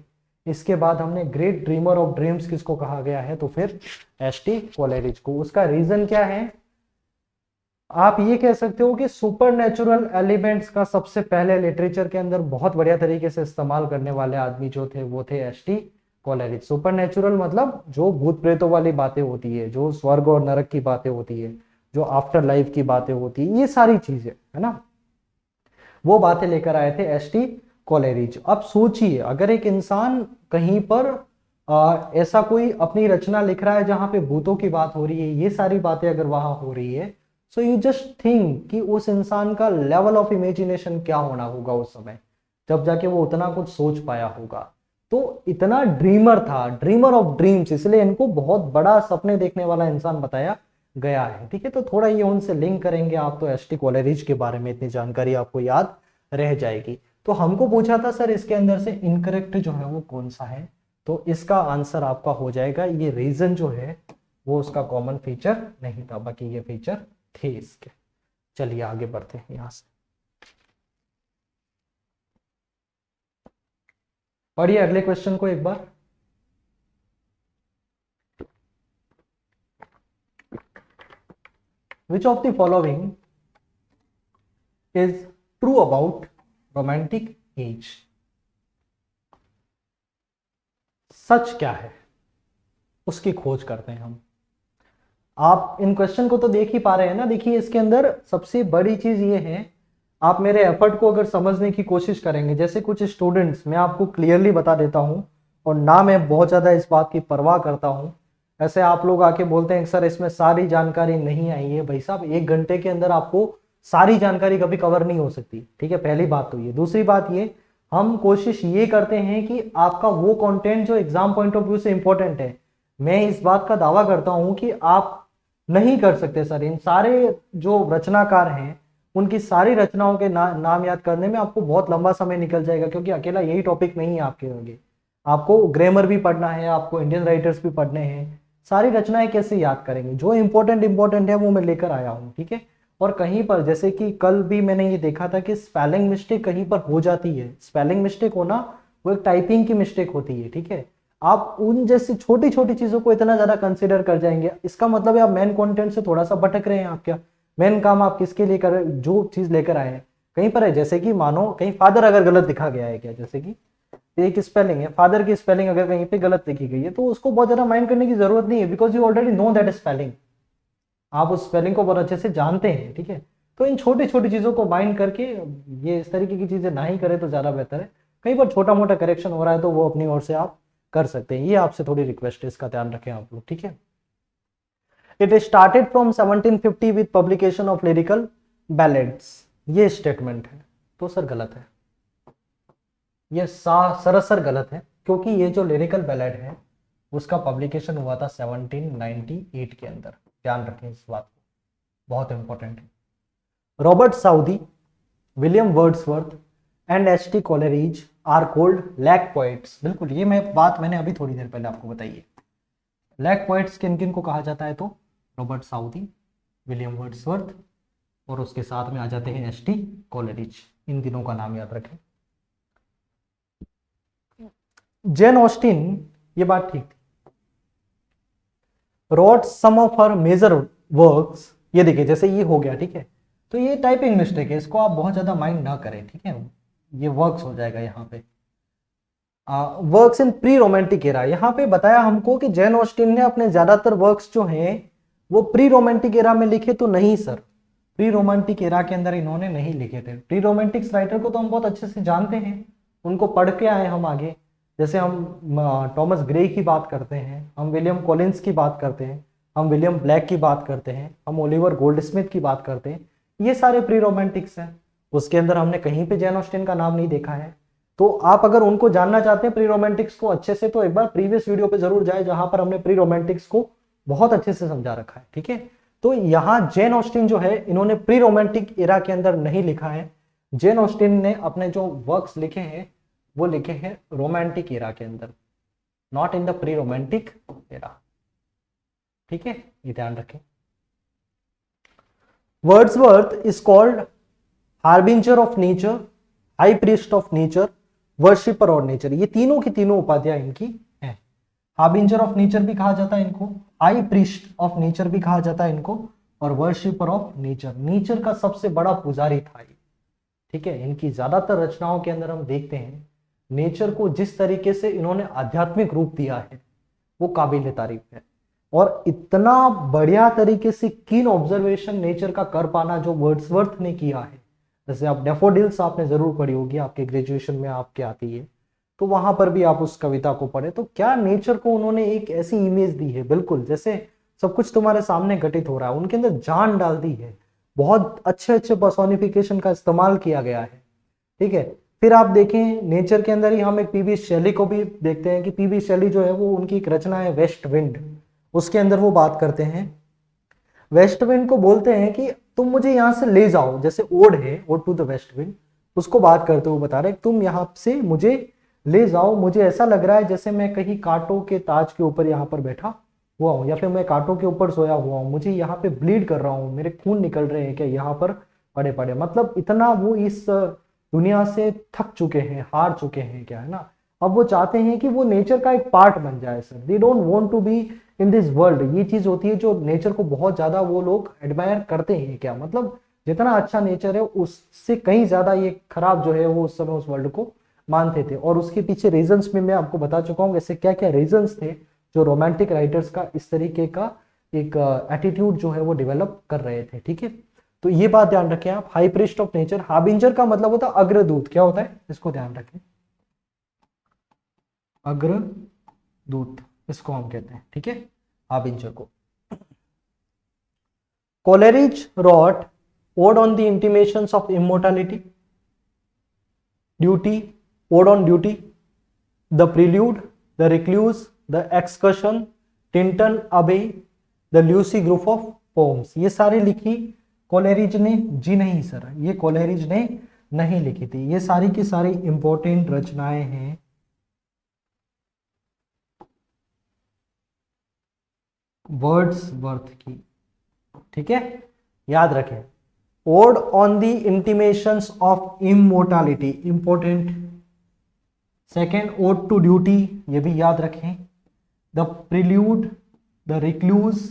इसके बाद हमने ग्रेट ड्रीमर ऑफ ड्रीम्स किसको कहा गया है, तो फिर एसटी कोलेरिज को। उसका रीजन क्या है, आप ये कह सकते हो कि सुपर नेचुरल एलिमेंट्स का सबसे पहले लिटरेचर के अंदर बहुत बढ़िया तरीके से इस्तेमाल करने वाले आदमी जो थे वो थे एसटी कोलेरिज। सुपर नेचुरल मतलब जो भूत प्रेतों वाली बातें होती है, जो स्वर्ग और नरक की बातें होती है, जो आफ्टर लाइफ की बातें होती है, ये सारी चीजें है ना, वो बातें लेकर आए थे एसटी कोलेरिज। अब सोचिए अगर एक इंसान कहीं पर ऐसा कोई अपनी रचना लिख रहा है जहां पे भूतों की बात हो रही है, ये सारी बातें अगर वहां हो रही है, सो यू जस्ट थिंक कि उस इंसान का लेवल ऑफ इमेजिनेशन क्या होना होगा उस समय, जब जाके वो उतना कुछ सोच पाया होगा। तो इतना ड्रीमर था, ड्रीमर ऑफ ड्रीम्स, इसलिए इनको बहुत बड़ा सपने देखने वाला इंसान बताया गया है, ठीक है। तो थोड़ा ये उनसे लिंक करेंगे आप तो एसटी कोलेरिज के बारे में इतनी जानकारी आपको याद रह जाएगी। तो हमको पूछा था सर इसके अंदर से इनकरेक्ट जो है वो कौन सा है, तो इसका आंसर आपका हो जाएगा ये रीजन जो है वो उसका कॉमन फीचर नहीं था, बाकी ये फीचर थे इसके। चलिए आगे बढ़ते हैं यहां से, पढ़िए अगले क्वेश्चन को एक बार। Which of the following is true about romantic age? सच क्या है उसकी खोज करते हैं हम। आप इन क्वेश्चन को तो देख ही पा रहे हैं ना, देखिए इसके अंदर सबसे बड़ी चीज ये है, आप मेरे एफर्ट को अगर समझने की कोशिश करेंगे, जैसे कुछ स्टूडेंट्स, मैं आपको क्लियरली बता देता हूं और ना मैं बहुत ज्यादा इस बात की परवाह करता हूं, ऐसे आप लोग आके बोलते हैं सर इसमें सारी जानकारी नहीं आई है। भाई साहब 1 घंटे के अंदर आपको सारी जानकारी कभी कवर नहीं हो सकती, ठीक है, पहली बात तो ये। दूसरी बात ये, हम कोशिश ये करते हैं कि आपका वो कंटेंट जो एग्जाम पॉइंट ऑफ व्यू से इंपॉर्टेंट है, मैं इस बात का दावा करता हूं कि आप नहीं कर सकते सर, इन सारे जो रचनाकार हैं उनकी सारी रचनाओं के नाम याद करने में आपको बहुत लंबा समय निकल जाएगा, क्योंकि अकेला यही टॉपिक नहीं है आपके आगे, आपको ग्रामर भी पढ़ना है, आपको इंडियन राइटर्स भी पढ़ने हैं, सारी रचनाएं कैसे याद करेंगे। जो इंपॉर्टेंट है वो मैं लेकर आया हूँ, ठीक है। और कहीं पर जैसे कि कल भी मैंने ये देखा था कि स्पेलिंग मिस्टेक कहीं पर हो जाती है, स्पेलिंग मिस्टेक होना वो एक टाइपिंग की मिस्टेक होती है, ठीक है। आप उन जैसी छोटी छोटी चीजों को इतना ज्यादा कंसिडर कर जाएंगे, इसका मतलब है आप मेन कंटेंट से थोड़ा सा भटक रहे हैं। आप क्या मेन काम आप किसके लिए कर रहे हैं, जो चीज लेकर आए हैं कहीं पर है, जैसे कि मानो कहीं फादर अगर गलत लिखा गया है क्या, जैसे कि एक स्पेलिंग है, फादर की स्पेलिंग अगर कहीं पे गलत लिखी गई है तो उसको बहुत ज्यादा माइंड करने की जरूरत नहीं है, because you already know that spelling, आप उस स्पेलिंग को बहुत अच्छे से जानते हैं, ठीक है। तो इन छोटी छोटी चीजों को माइंड करके ये इस तरीके की चीजें ना ही करें तो ज्यादा बेहतर है। कहीं पर छोटा मोटा करेक्शन हो रहा है तो वो अपनी ओर से आप कर सकते हैं, ये आपसे थोड़ी रिक्वेस्ट है, इसका ध्यान रखें आप लोग, ठीक है। It started from 1750 with publication of lyrical ballads, ये स्टेटमेंट है तो सर गलत है, ये सरासर गलत है, क्योंकि ये जो लिरिकल बैलेड है उसका पब्लिकेशन हुआ था 1798 के अंदर, ध्यान रखें इस बात को, बहुत इंपॉर्टेंट है। Robert Southey, William Wordsworth and S T Coleridge are called lake poets. बिल्कुल, ये मैंने अभी थोड़ी देर पहले आपको बताई है। लैक पोएट्स किन किन को कहा जाता है? तो रॉबर्ट साउथी, विलियम वर्ड्सवर्थ, और उसके साथ में आ जाते हैं एस टी कोलरिज। इन तीनों का नाम याद रखें। जेन ऑस्टिन, ये बात ठीक थी, wrote some of her major works। ये देखिए जैसे ये हो गया, ठीक है, तो ये टाइपिंग मिस्टेक है, इसको आप बहुत ज्यादा माइंड ना करें, ठीक है, ये वर्क्स हो जाएगा यहाँ पे। Works in pre romantic era, यहाँ पे बताया हमको कि जेन ऑस्टिन ने अपने ज्यादातर वर्क्स जो हैं वो प्री रोमांटिक एरा में लिखे, तो नहीं सर, प्री रोमांटिक एरा के अंदर इन्होंने नहीं लिखे थे। प्री रोमांटिक राइटर को तो हम बहुत अच्छे से जानते हैं, उनको पढ़ के आए हम आगे, जैसे हम टॉमस ग्रे की बात करते हैं, हम विलियम कॉलिंस की बात करते हैं, हम विलियम ब्लैक की बात करते हैं, हम ओलिवर गोल्डस्मिथ की बात करते हैं, ये सारे प्री रोमांटिक्स हैं। उसके अंदर हमने कहीं पे जेन ऑस्टिन का नाम नहीं देखा है। तो आप अगर उनको जानना चाहते हैं प्री रोमांटिक्स को अच्छे से, तो एक बार प्रीवियस वीडियो पे जरूर जाए, जहां पर हमने प्री रोमांटिक्स को बहुत अच्छे से समझा रखा है, ठीक है। तो यहाँ जेन ऑस्टिन जो है, इन्होंने प्री रोमांटिक एरा के अंदर नहीं लिखा है। जेन ऑस्टिन ने अपने जो वर्क्स लिखे हैं वो लिखे हैं रोमांटिक एरा के अंदर, not in the pre romantic era, ठीक है, ये ध्यान रखें। Wordsworth is called harbinger of nature, high priest of nature, worshipper of nature, ये तीनों की तीनों उपाधियां इनकी हैं। हार्बिंजर ऑफ नेचर भी कहा जाता है इनको, हाई प्रीस्ट ऑफ नेचर भी कहा जाता है इनको, और वर्शिपर ऑफ नेचर, नेचर का सबसे बड़ा पुजारी था ये, ठीक है। इनकी ज्यादातर रचनाओं के अंदर हम देखते हैं नेचर को जिस तरीके से इन्होंने आध्यात्मिक रूप दिया है वो काबिल तारीफ है, और इतना बढ़िया तरीके से कीन ऑब्जर्वेशन नेचर का कर पाना जो वर्ड्सवर्थ ने किया है। जैसे आप डैफोडिल्स आपने जरूर पढ़ी होगी, आपके ग्रेजुएशन में आपके आती है, तो वहां पर भी आप उस कविता को पढ़े, तो क्या नेचर को उन्होंने एक ऐसी इमेज दी है, बिल्कुल जैसे सब कुछ तुम्हारे सामने घटित हो रहा है, उनके अंदर जान डाल दी है, बहुत अच्छे अच्छे पर्सोनिफिकेशन का इस्तेमाल किया गया है, ठीक है। फिर आप देखें नेचर के अंदर ही हम एक पीबी शैली को भी देखते हैं कि पीबी शैली जो है वो उनकी एक रचना है वेस्ट विंड, उसके अंदर वो बात करते हैं, वेस्ट विंड को बोलते हैं कि तुम मुझे यहां से ले जाओ, जैसे ओड है, ode to the west wind, उसको बात करते हुए बता रहे तुम यहां से मुझे ले जाओ, मुझे ऐसा लग रहा है जैसे मैं कहीं कांटों के ताज के ऊपर यहाँ पर बैठा हुआ हूँ, या फिर मैं कांटों के ऊपर सोया हुआ हूँ, मुझे यहाँ पे ब्लीड कर रहा हूँ, मेरे खून निकल रहे हैं क्या यहाँ पर पड़े पड़े, मतलब इतना वो इस दुनिया से थक चुके हैं, हार चुके हैं क्या, है ना। अब वो चाहते हैं कि वो नेचर का एक पार्ट बन जाए sir, they don't want to be in this world. ये चीज होती है जो नेचर को बहुत ज्यादा वो लोग एडमायर करते हैं क्या, मतलब जितना अच्छा नेचर है उससे कहीं ज्यादा ये खराब जो है वो उस समय उस वर्ल्ड को मानते थे। और उसके पीछे रीजंस में मैं आपको बता चुका हूँ ऐसे क्या क्या रीजंस थे जो रोमांटिक राइटर्स का इस तरीके का एक एटीट्यूड जो है वो डेवलप कर रहे थे, ठीक है। तो ये बात ध्यान रखें आप, high priest of nature, harbinger का मतलब होता है अग्रदूत, क्या होता है इसको ध्यान रखें, अग्रदूत इसको हम कहते हैं, ठीक है, हार्बिंजर को। Coleridge wrote ode on the intimations of immortality, duty, ode on duty, the prelude, the recluse, the excursion, Tintern Abbey, the Lucy group of poems, ये सारी लिखी कोलेरिज ने, जी नहीं सर, ये कोलेरिज ने नहीं लिखी थी, ये सारी की सारी इंपॉर्टेंट रचनाएं हैं वर्ड्सवर्थ की, ठीक है, याद रखें। Ode on the intimations of immortality important, second ode to duty, ये भी याद रखें, the prelude, the recluse,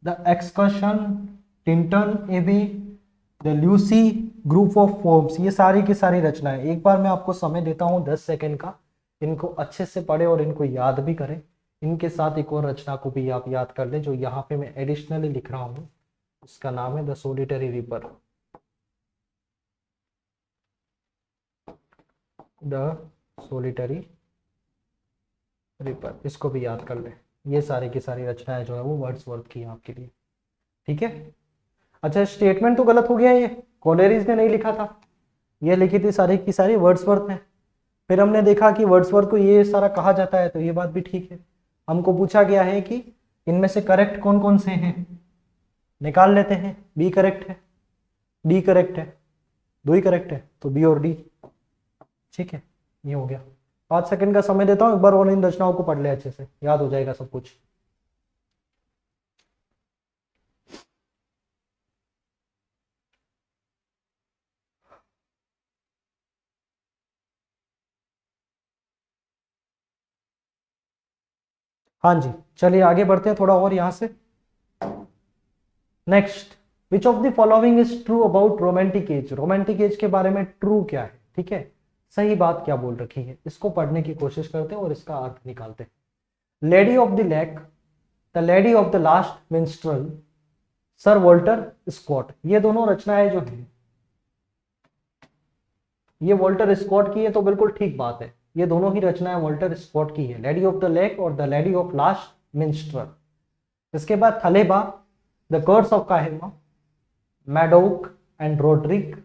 the excursion, Tintern Abbey, the Lucy group of forms, ये सारी की सारी रचनाएं। एक बार मैं आपको समय देता हूं 10 सेकेंड का, इनको अच्छे से पढ़े और इनको याद भी करें। इनके साथ एक और रचना को भी आप याद कर लें जो यहाँ पे मैं एडिशनली लिख रहा हूँ, इसका नाम है the solitary reaper, the solitary reaper, इसको भी याद कर लें। ये सारी की सारी रचनाएं जो है वो वर्ड्सवर्थ की आपके लिए, ठीक है। अच्छा स्टेटमेंट तो गलत हो गया, ये कोलेरिज ने नहीं लिखा था, ये लिखी थी सारी की सारी वर्ड्सवर्थ ने। फिर हमने देखा कि वर्ड्सवर्थ को ये सारा कहा जाता है, तो ये बात भी ठीक है। हमको पूछा गया है कि इनमें से करेक्ट कौन कौन से हैं, निकाल लेते हैं। बी करेक्ट है, डी करेक्ट है, दो ही करेक्ट है, तो बी और डी, ठीक है। ये हो गया। 5 सेकंड का समय देता हूँ, एक बार और इन रचनाओं को पढ़ ले, अच्छे से याद हो जाएगा सब कुछ। हाँ जी, चलिए आगे बढ़ते हैं थोड़ा और यहाँ से। Next, which of the following is true about romantic as. Romantic as के बारे में ट्रू क्या है, ठीक है, सही बात क्या बोल रखी है, इसको पढ़ने की कोशिश करते हैं और इसका अर्थ निकालते हैं। Lady of the lake, the lady of the last minstrel, sir Walter Scott, ये दोनों रचनाएं जो हैं, ये वॉल्टर स्कॉट की है, तो बिल्कुल ठीक बात है, ये दोनों ही रचनाएं वॉल्टर स्कॉट की है, लेडी ऑफ द लेक और the lady of last minstrel. इसके बाद Thalaba, the curse of Kehama, Madoc and Roderick,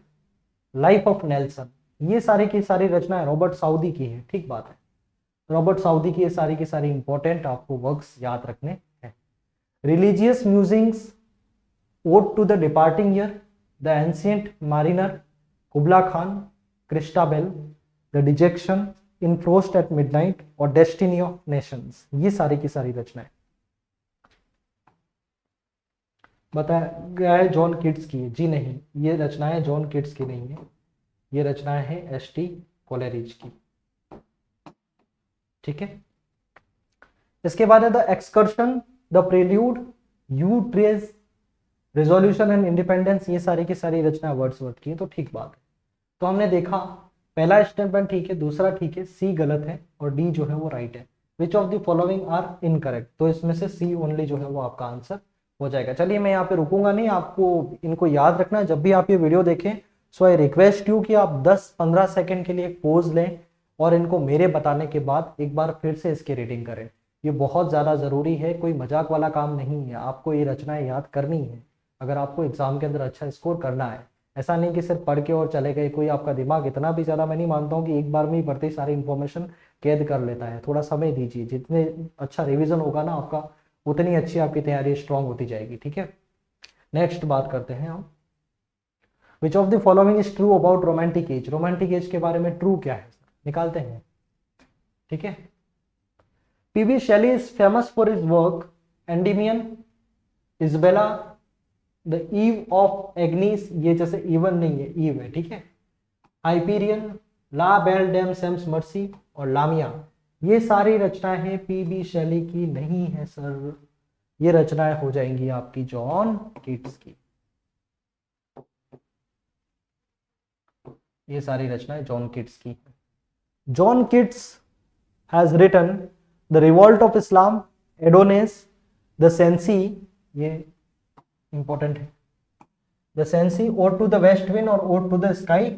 life of Nelson, ये सारी की सारी रचनाएं रॉबर्ट साउदी की है, ठीक बात है, रॉबर्ट साउदी की ये सारी की सारी इंपॉर्टेंट आपको वर्क्स याद रखने हैं। Religious musings, ode to the departing year, the ancient mariner, Kubla Khan, Christabel, the dejection, in frost at midnight और डेस्टिनी ऑफ नेशंस, ये सारी की सारी रचनाएं बताया गया है जॉन किट्स की है। जी नहीं, ये रचनाएं जॉन किट्स की नहीं है, ये रचनाएं हैं एस.टी. कोलेरिज की, ठीक है। इसके बाद है the excursion, the prelude, yew trees, resolution and independence, ये सारी की सारी रचना वर्ड्सवर्थ की है, तो ठीक बात है। तो हमने देखा पहला स्टेटमेंट ठीक है, दूसरा ठीक है, सी गलत है और डी जो है वो राइट है। Which of the following are incorrect, तो इसमें से सी ओनली जो है वो आपका आंसर हो जाएगा। चलिए मैं यहाँ पे रुकूंगा नहीं, आपको इनको याद रखना है जब भी आप ये वीडियो देखें। सो आई रिक्वेस्ट यू कि आप 10-15 सेकंड के लिए एक पोज लें और इनको मेरे बताने के बाद एक बार फिर से इसकी रीडिंग करें। ये बहुत ज़्यादा ज़रूरी है, कोई मजाक वाला काम नहीं है, आपको ये रचनाएं याद करनी है अगर आपको एग्जाम के अंदर अच्छा स्कोर करना है। ऐसा नहीं कि सिर्फ पढ़ के और चले गए, कोई आपका दिमाग इतना भी ज़्यादा मैं नहीं मानता हूँ कि एक बार में ही पढ़ते ही सारी इन्फॉर्मेशन कैद कर लेता है। थोड़ा समय दीजिए, जितने अच्छा रिविजन होगा ना आपका, उतनी अच्छी आपकी तैयारी स्ट्रांग होती जाएगी, ठीक है। नेक्स्ट बात करते हैं हम, विच of the following is true about romantic as. Romantic as के बारे में ट्रू क्या है निकालते हैं, ठीक है। P B Shelley is famous for his work Endymion, Isabella, the eve of Agnes, ये जैसे इवन नहीं है, ईव है, ठीक है। Hyperion, la belle dame sans merci और लामिया, ये सारी रचनाएं हैं पीबी शेली की नहीं है सर, ये रचनाएं हो जाएंगी आपकी जॉन किट्स की, ये सारी रचनाएं जॉन किट्स की। John Keats has written the revolt of Islam, Adonais, the Cenci, ये इंपॉर्टेंट है, the Cenci, ode to the west wind और ode to the sky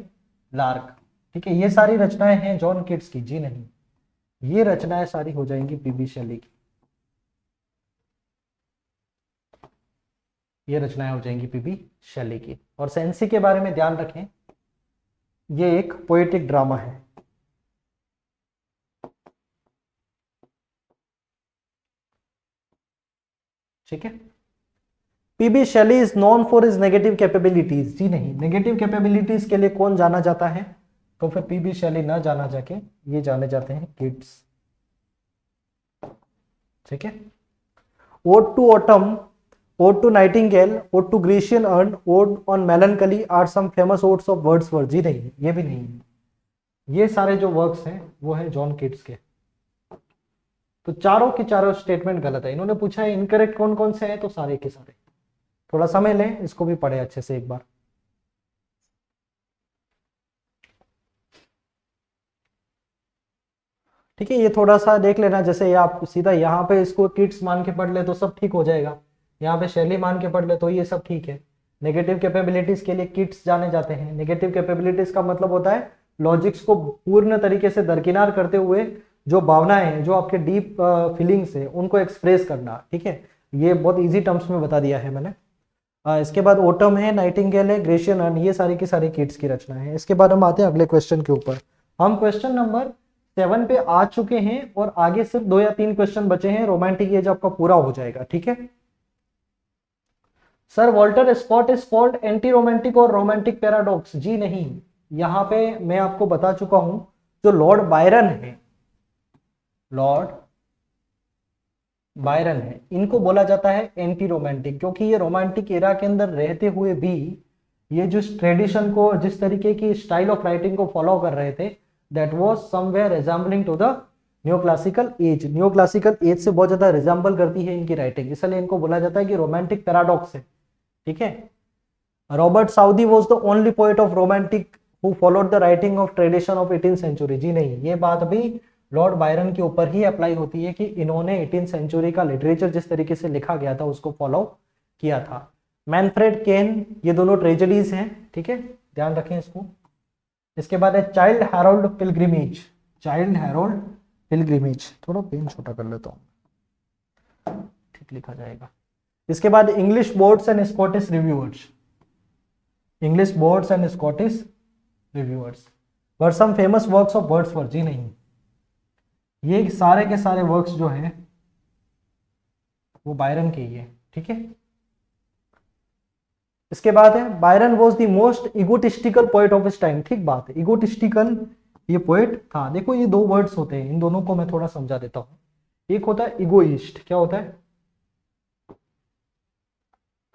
lark, ठीक है। ये सारी रचनाएं हैं जॉन किट्स की, जी नहीं, ये रचनाएं सारी हो जाएंगी पीबी शेली की, ये रचनाएं हो जाएंगी पीबी शेली की। और सेंसी के बारे में ध्यान रखें, ये एक पोएटिक ड्रामा है, ठीक है। P B Shelley is known for his negative capabilities, जी नहीं, नेगेटिव कैपेबिलिटीज के लिए कौन जाना जाता है, तो फिर पीबी शेली ना जाना जाके ये जाने जाते हैं किड्स, ठीक है। Ode to autumn, ode to nightingale, ode to Grecian urn, ode on melancholy are some famous odes of Wordsworth, जी नहीं, ये भी नहीं है, ये सारे जो वर्क्स हैं वो हैं जॉन किट्स के। तो चारों के चारों स्टेटमेंट गलत है। इन्होंने पूछा है इनकरेक्ट कौन कौन से हैं, तो सारे के सारे। थोड़ा समय लें, इसको भी पढ़े अच्छे से एक बार। ठीक है, ये थोड़ा सा देख लेना, जैसे ये आप सीधा यहाँ पे इसको किड्स मान के पढ़ ले तो सब ठीक हो जाएगा, यहाँ पे शैली मान के पढ़ ले तो ये सब ठीक है। नेगेटिव कैपेबिलिटीज के लिए किड्स जाने जाते हैं। नेगेटिव कैपेबिलिटीज का मतलब होता है लॉजिक्स को पूर्ण तरीके से दरकिनार करते हुए जो भावनाएं हैं, जो आपके डीप फीलिंग्स है, उनको एक्सप्रेस करना, ठीक है। ये बहुत ईजी टर्म्स में बता दिया है मैंने। इसके बाद ओटम है, नाइटिंगेल है, ग्रेशियन अर्न, ये सारी की सारी किड्स की रचना है। इसके बाद हम आते हैं अगले क्वेश्चन के ऊपर। हम क्वेश्चन नंबर 7 पे आ चुके हैं और आगे सिर्फ 2 या 3 क्वेश्चन बचे हैं, रोमांटिक एज आपका पूरा हो जाएगा, ठीक है। Sir Walter Scott is called anti romantic और रोमांटिक पैराडॉक्स, जी नहीं, यहाँ पे मैं आपको बता चुका हूं जो लॉर्ड बायरन है, लॉर्ड बायरन है, इनको बोला जाता है एंटी रोमांटिक, क्योंकि ये रोमांटिक एरा के अंदर रहते हुए भी ये जो ट्रेडिशन को, जिस तरीके की स्टाइल ऑफ राइटिंग को फॉलो कर रहे थे, that was somewhere resembling to the new classical age. New classical age से बहुत ज्यादा रिजेंबल करती है इनकी राइटिंग, इसलिए इनको बोला जाता है कि रोमांटिक पैराडॉक्स है। ठीक है। Robert Southey was the only poet of romantic who followed the writing of tradition of 18th century. जी नहीं, ये बात भी लॉर्ड बायरन के ऊपर ही अप्लाई होती है कि इन्होंने 18th सेंचुरी का लिटरेचर जिस तरीके से लिखा गया था उसको फॉलो किया था। मैनफ्रेड केन, ये दोनों ट्रेजेडीज हैं। ठीक है, ध्यान रखें इसको। इसके बाद है Childe Harold pilgrimage, Childe Harold pilgrimage, थोड़ा पेन छोटा कर लेता हूं, ठीक लिखा जाएगा। इसके बाद English bards and Scottish reviewers, English bards and Scottish reviewers were some famous works of Wordsworth. जी नहीं, ये सारे के सारे वर्क्स जो हैं वो बायरन के ही है। ठीक है। इसके बाद है Byron was the most egotistical poet of his time. ठीक बात है, इगोटिस्टिकल ये पोएट था। देखो ये दो वर्ड्स होते हैं, इन दोनों को मैं थोड़ा समझा देता हूं। एक होता है इगोइस्ट, क्या होता है,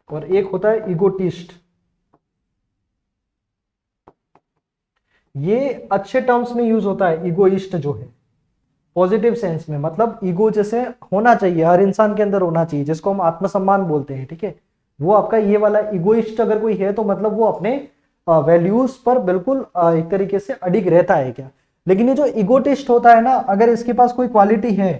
और एक होता है इगोटिस्ट। ये अच्छे टर्म्स में यूज होता है इगोइस्ट जो है, पॉजिटिव सेंस में, मतलब ईगो जैसे होना चाहिए, हर इंसान के अंदर होना चाहिए, जिसको हम आत्मसम्मान बोलते हैं। ठीक है, वो आपका ये वाला इगोइस्ट अगर कोई है तो मतलब वो अपने वैल्यूज पर बिल्कुल एक तरीके से अडिग रहता है क्या। लेकिन ये जो इगोटिस्ट होता है ना, अगर इसके पास कोई क्वालिटी है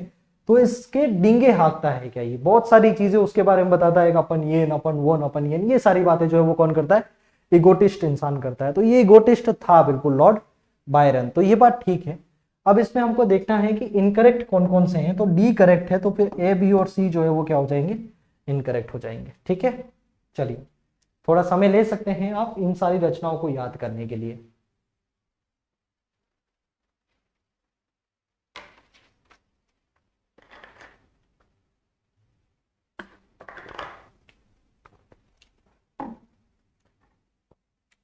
तो इसके डींगे हाँकता है क्या, ये बहुत सारी चीजें उसके बारे में बताता है, अपन ये न अपन वो न अपन ये सारी बातें जो है वो कौन करता है, इगोटिस्ट इंसान करता है। तो ये इगोटिस्ट था बिल्कुल लॉर्ड बायरन, तो ये बात ठीक है। अब इसमें हमको देखना है कि इनकरेक्ट कौन कौन से हैं, तो डी करेक्ट है, तो फिर ए बी और सी जो है वो क्या हो जाएंगे, इनकरेक्ट हो जाएंगे। ठीक है, चलिए थोड़ा समय ले सकते हैं आप इन सारी रचनाओं को याद करने के लिए।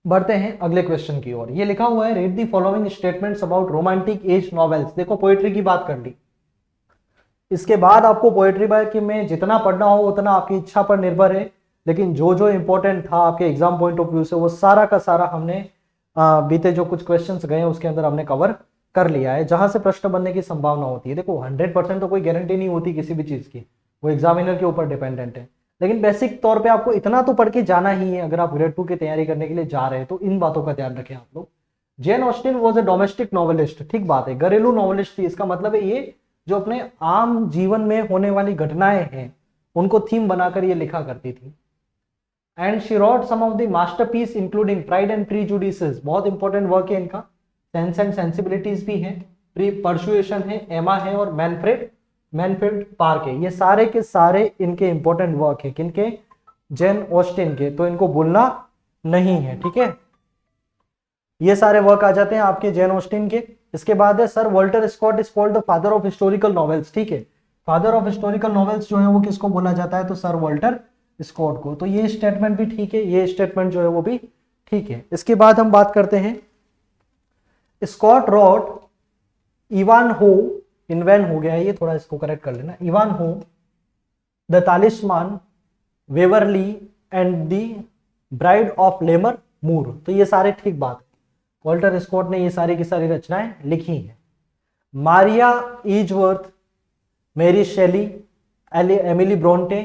बढ़ते हैं अगले क्वेश्चन की ओर। ये लिखा हुआ है read the following statements about romantic as novels. देखो पोएट्री की बात कर ली, इसके बाद आपको पोएट्री के में जितना पढ़ना हो उतना आपकी इच्छा पर निर्भर है, लेकिन जो जो इंपॉर्टेंट था आपके एग्जाम पॉइंट ऑफ व्यू से वो सारा का सारा हमने बीते जो कुछ क्वेश्चंस गए उसके अंदर हमने कवर कर लिया है, जहां से प्रश्न बनने की संभावना होती है। देखो 100% तो कोई गारंटी नहीं होती किसी भी चीज की, वो एग्जामिनर के ऊपर डिपेंडेंट है, लेकिन बेसिक तौर पे आपको इतना तो पढ़ के जाना ही है अगर आप ग्रेड 2 की तैयारी करने के लिए जा रहे हैं। तो इन बातों का ध्यान रखें आप लोग। Jane Austen was a domestic novelist. ठीक बात है, घरेलू नॉवेलिस्ट थी, इसका मतलब है ये जो अपने आम जीवन में होने वाली घटनाएं हैं उनको थीम बनाकर ये लिखा करती थी। And she wrote some of the masterpiece including pride and prejudices, बहुत इंपॉर्टेंट वर्क है इनका। सेंस एंड सेंसिबिलिटीज भी है, प्री परसुएशन है, एमा है, और मैनफ्रेड पार्क है। ये सारे के सारे इनके इंपॉर्टेंट वर्क है, किनके, जेन ऑस्टिन के, तो इनको भूलना नहीं है। ठीक है, ये सारे वर्क आ जाते हैं आपके जेन ऑस्टिन के। इसके बाद है sir Walter Scott is called the father of historical novels. ठीक है, फादर ऑफ हिस्टोरिकल नॉवेल्स जो है वो किसको बोला जाता है, तो सर वॉल्टर स्कॉट को। तो ये स्टेटमेंट भी ठीक है, ये स्टेटमेंट जो है वो भी ठीक है। इसके बाद हम बात करते हैं स्कॉट रॉट इवान हो, इनवैन हो गया है ये, थोड़ा इसको करेक्ट कर लेना, Ivanhoe, the talisman, Waverley and the bride of Lammermoor. तो ये सारे ठीक बात है, वॉल्टर स्कॉट ने ये सारी की सारी रचनाएं लिखी हैं। मारिया ईजवर्थ, मेरी शेली, एमिली ब्रोंटे,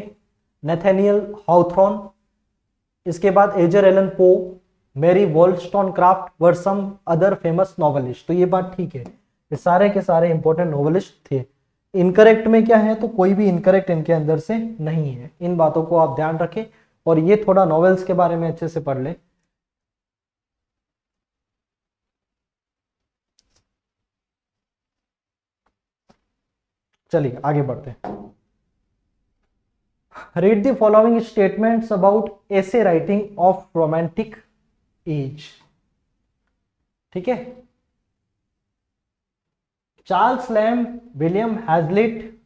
नेथेनियल हाउथॉर्न, इसके बाद एजर एलन पो, मेरी वॉलस्टोनक्राफ्ट वर सम अदर फेमस नॉवेलिस्ट। तो ये बात ठीक है, ये सारे के सारे इंपॉर्टेंट नॉवेलिस्ट थे। इनकरेक्ट में क्या है, तो कोई भी इनकरेक्ट इनके अंदर से नहीं है। इन बातों को आप ध्यान रखें और ये थोड़ा नॉवेल्स के बारे में अच्छे से पढ़ लें। चलिए आगे बढ़ते हैं। Read the following statements about essay writing of romantic age. ठीक है, Charles Lamb, William Hazlitt,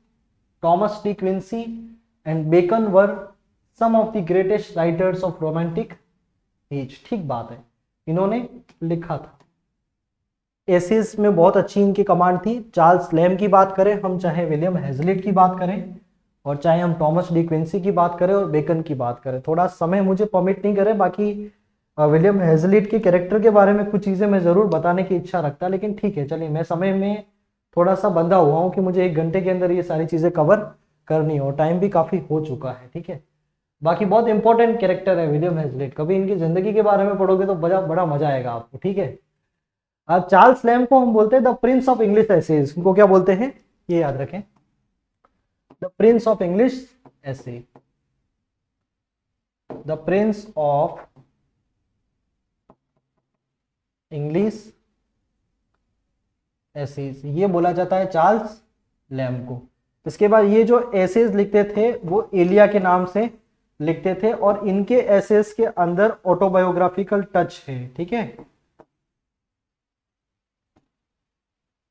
Thomas De Quincey and Bacon were some of the greatest writers of romantic age. ठीक बात है, इन्होंने लिखा था। एसेस में बहुत अच्छी इनकी कमांड थी। चार्ल्स लैम की बात करें हम, चाहे विलियम हेजलिट की बात करें, और चाहे हम थॉमस डी क्विंसी की बात करें और बेकन की बात करें, थोड़ा समय मुझे परमिट नहीं करे, बाकी विलियम हेजलिट के कैरेक्टर के बारे में कुछ चीज़ें मैं ज़रूर बताने की इच्छा रखता, लेकिन ठीक है चलिए, मैं समय में थोड़ा सा बंधा हुआ हूँ कि मुझे 1 घंटे के अंदर ये सारी चीज़ें कवर करनी हो, टाइम भी काफ़ी हो चुका है, ठीक है। बाकी बहुत इंपॉर्टेंट कैरेक्टर है विलियम हेजलिट, कभी इनकी ज़िंदगी के बारे में पढ़ोगे तो बड़ा बड़ा मजा आएगा आपको, ठीक है। अब चार्ल्स लैम को हम बोलते हैं the prince of English essays, उनको क्या बोलते हैं ये याद रखें, the prince of English essay, the prince of English essays, ये बोला जाता है चार्ल्स लैम को। इसके बाद ये जो एसेज लिखते थे वो एलिया के नाम से लिखते थे, और इनके एसेज के अंदर ऑटोबायोग्राफिकल टच है, ठीक है,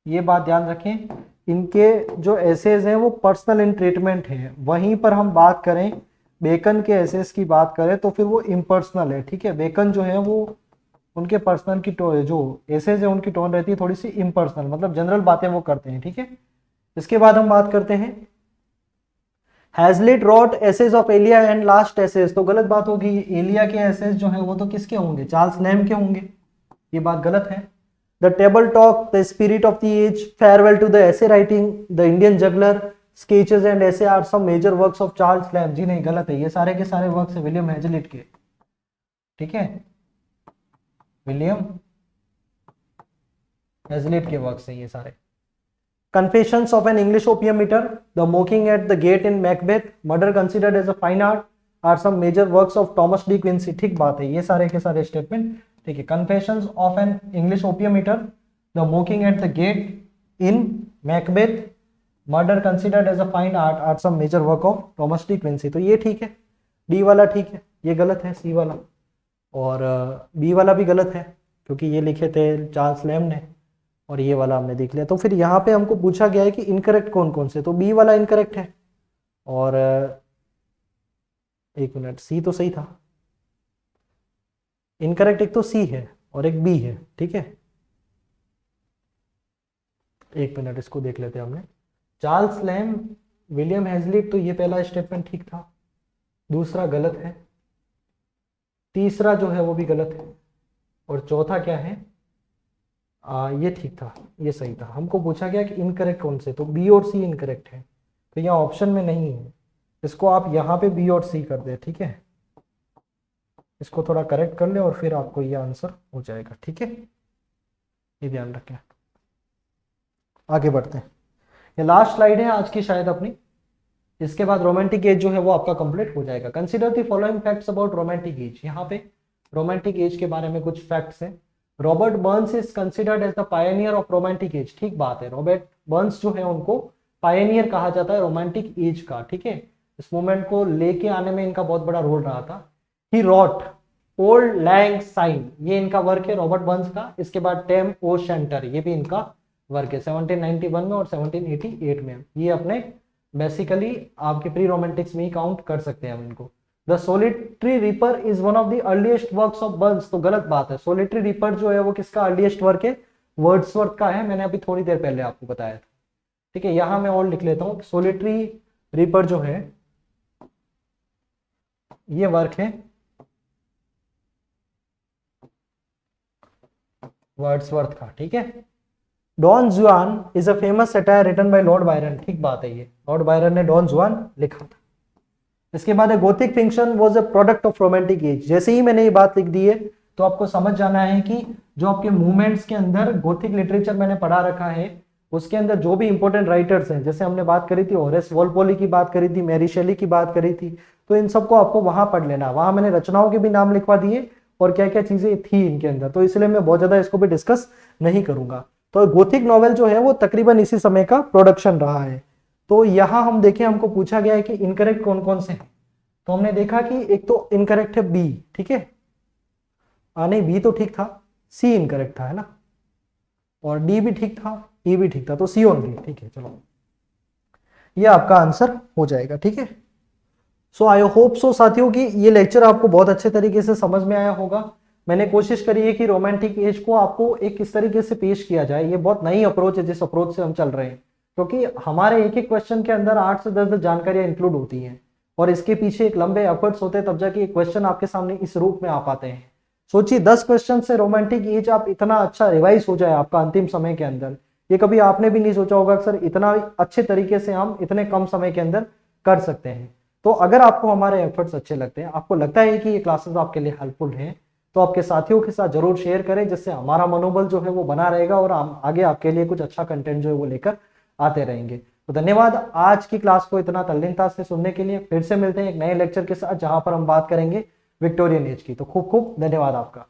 ये बात ध्यान रखें। इनके जो एसेज हैं वो पर्सनल इन ट्रीटमेंट है। वहीं पर हम बात करें बेकन के एसेज की बात करें तो फिर वो इम्पर्सनल है, ठीक है। बेकन जो है वो उनके पर्सनल की जो एसेज है उनकी टोन रहती है थोड़ी सी इम्पर्सनल, मतलब जनरल बातें वो करते हैं, ठीक है। इसके बाद हम बात करते हैं Hazlitt wrote essays of Elia and last essays, तो गलत बात होगी, एलिया के एसेज जो है वो तो किसके होंगे, चार्ल्स लैम के होंगे, ये बात गलत है। The table talk, the spirit of the age, farewell to the essay writing, the Indian juggler, sketches and essay are some major works of Charles Lamb, जी नहीं गलत है, ये सारे के सारे वर्क्स है विलियम हेजलिट के, ठीक है, विलियम हेजलिट के वर्क्स हैं ये सारे। Confessions of an English opium eater, The Mocking at the Gate in Macbeth, Murder Considered as a Fine Art are some major works of Thomas D. Quincy, ठीक बात है, ये सारे के सारे स्टेटमेंट ठीक है। Confessions of an English opium eater, The Mocking at the Gate in Macbeth, Murder Considered as a Fine Art are some major work of Thomas D. Quincy, तो ये ठीक है, डी वाला ठीक है, ये गलत है सी वाला, और बी वाला भी गलत है क्योंकि ये लिखे थे चार्ल्स लैम ने, और ये वाला हमने देख लिया। तो फिर यहाँ पे हमको पूछा गया है कि इनकरेक्ट कौन कौन से, तो बी वाला इनकरेक्ट है, और एक मिनट, सी तो सही था, इनकरेक्ट एक तो सी है और एक बी है, ठीक है, एक मिनट इसको देख लेते हैं हमने। चार्ल्स लैम, विलियम हेजलिट, तो ये पहला स्टेटमेंट ठीक था, दूसरा गलत है, तीसरा जो है वो भी गलत है, और चौथा क्या है, ये ठीक था, ये सही था। हमको पूछा गया कि इनकरेक्ट कौन से, तो बी और सी इनकरेक्ट है, तो यहाँ ऑप्शन में नहीं है, इसको आप यहाँ पे बी और सी कर दे, ठीक है, इसको थोड़ा करेक्ट कर ले और फिर आपको ये आंसर हो जाएगा, ठीक है, ये ध्यान रखें। आगे बढ़ते हैं, ये लास्ट स्लाइड है आज की शायद अपनी, इसके बाद रोमांटिक एज जो है वो आपका कंप्लीट हो जाएगा। Consider the following facts about romantic as, यहाँ पे रोमांटिक एज के बारे में कुछ फैक्ट्स हैं। Robert Burns is considered as the pioneer of romantic age, ठीक बात है, रॉबर्ट बर्न्स जो है उनको पायनियर कहा जाता है रोमांटिक एज का, ठीक है, इस मूवमेंट को लेके आने में इनका बहुत बड़ा रोल रहा था। ही रॉट ओल्ड लैंग साइन, ये इनका वर्क है रॉबर्ट बर्न्स का। इसके बाद टेम ओ शेंटर, ये भी इनका वर्क है 1791 में और 1788 में, ये अपने बेसिकली आपके प्री रोमांटिक्स में ही काउंट कर सकते हैं हम इनको। The solitary reaper is one of the earliest works of Burns, तो गलत बात है, सोलिटरी रीपर जो है वो किसका अर्लीस्ट वर्क है, वर्ड्सवर्थ का है, मैंने अभी थोड़ी देर पहले आपको बताया था, ठीक है। यहां मैं और लिख लेता हूं, सोलिटरी रीपर जो है ये वर्क है वर्ड्सवर्थ का, ठीक है। Don Juan is a famous satire written by Lord Byron, ठीक बात है, ये लॉर्ड बायरन ने डॉन जुआन लिखा था। इसके बाद Gothic fiction was a product of romantic as, जैसे ही मैंने ये बात लिख दी है तो आपको समझ जाना है कि जो आपके मूवमेंट्स के अंदर गोथिक लिटरेचर मैंने पढ़ा रखा है उसके अंदर जो भी इंपॉर्टेंट राइटर्स हैं, जैसे हमने बात करी थी होरेस वॉलपोली की बात करी थी, मैरी शेली की बात करी थी, तो इन सबको आपको वहां पढ़ लेना, वहां मैंने रचनाओं के भी नाम लिखवा दिए और क्या क्या चीजें थी इनके अंदर, तो इसलिए मैं बहुत ज्यादा इसको भी डिस्कस नहीं करूंगा। तो गोथिक नॉवेल जो है वो तकरीबन इसी समय का प्रोडक्शन रहा है। तो यहां हम देखें, हमको पूछा गया है कि इनकरेक्ट कौन कौन से हैं, तो हमने देखा कि एक तो इनकरेक्ट है बी, ठीक है, नहीं बी तो ठीक था, सी इनकरेक्ट था, है ना, और डी भी ठीक था, ई भी ठीक था, तो सी ओनली, ठीक है, चलो ये आपका आंसर हो जाएगा, ठीक है। सो आई होप सो साथियों कि ये लेक्चर आपको बहुत अच्छे तरीके से समझ में आया होगा। मैंने कोशिश करी है कि रोमांटिक एज को आपको एक इस तरीके से पेश किया जाए। ये बहुत नई अप्रोच है जिस अप्रोच से हम चल रहे हैं, क्योंकि हमारे एक एक क्वेश्चन के अंदर 8 से 10 जानकारियां इंक्लूड होती हैं और इसके पीछे एक लंबे एफर्ट्स होते हैं, तब जाके एक क्वेश्चन आपके सामने इस रूप में आ पाते हैं। सोचिए 10 क्वेश्चन से रोमांटिक एज आप इतना अच्छा रिवाइज हो जाए आपका अंतिम समय के अंदर, ये कभी आपने भी नहीं सोचा होगा कि सर इतना अच्छे तरीके से हम इतने कम समय के अंदर कर सकते हैं। तो अगर आपको हमारे एफर्ट्स अच्छे लगते हैं, आपको लगता है कि ये क्लासेस आपके लिए हेल्पफुल हैं, तो आपके साथियों के साथ जरूर शेयर करें, जिससे हमारा मनोबल जो है वो बना रहेगा और हम आगे आपके लिए कुछ अच्छा कंटेंट जो है वो लेकर आते रहेंगे। तो धन्यवाद आज की क्लास को इतना तल्लीनता से सुनने के लिए। फिर से मिलते हैं एक नए लेक्चर के साथ, जहां पर हम बात करेंगे विक्टोरियन एज की। तो खूब खूब धन्यवाद आपका।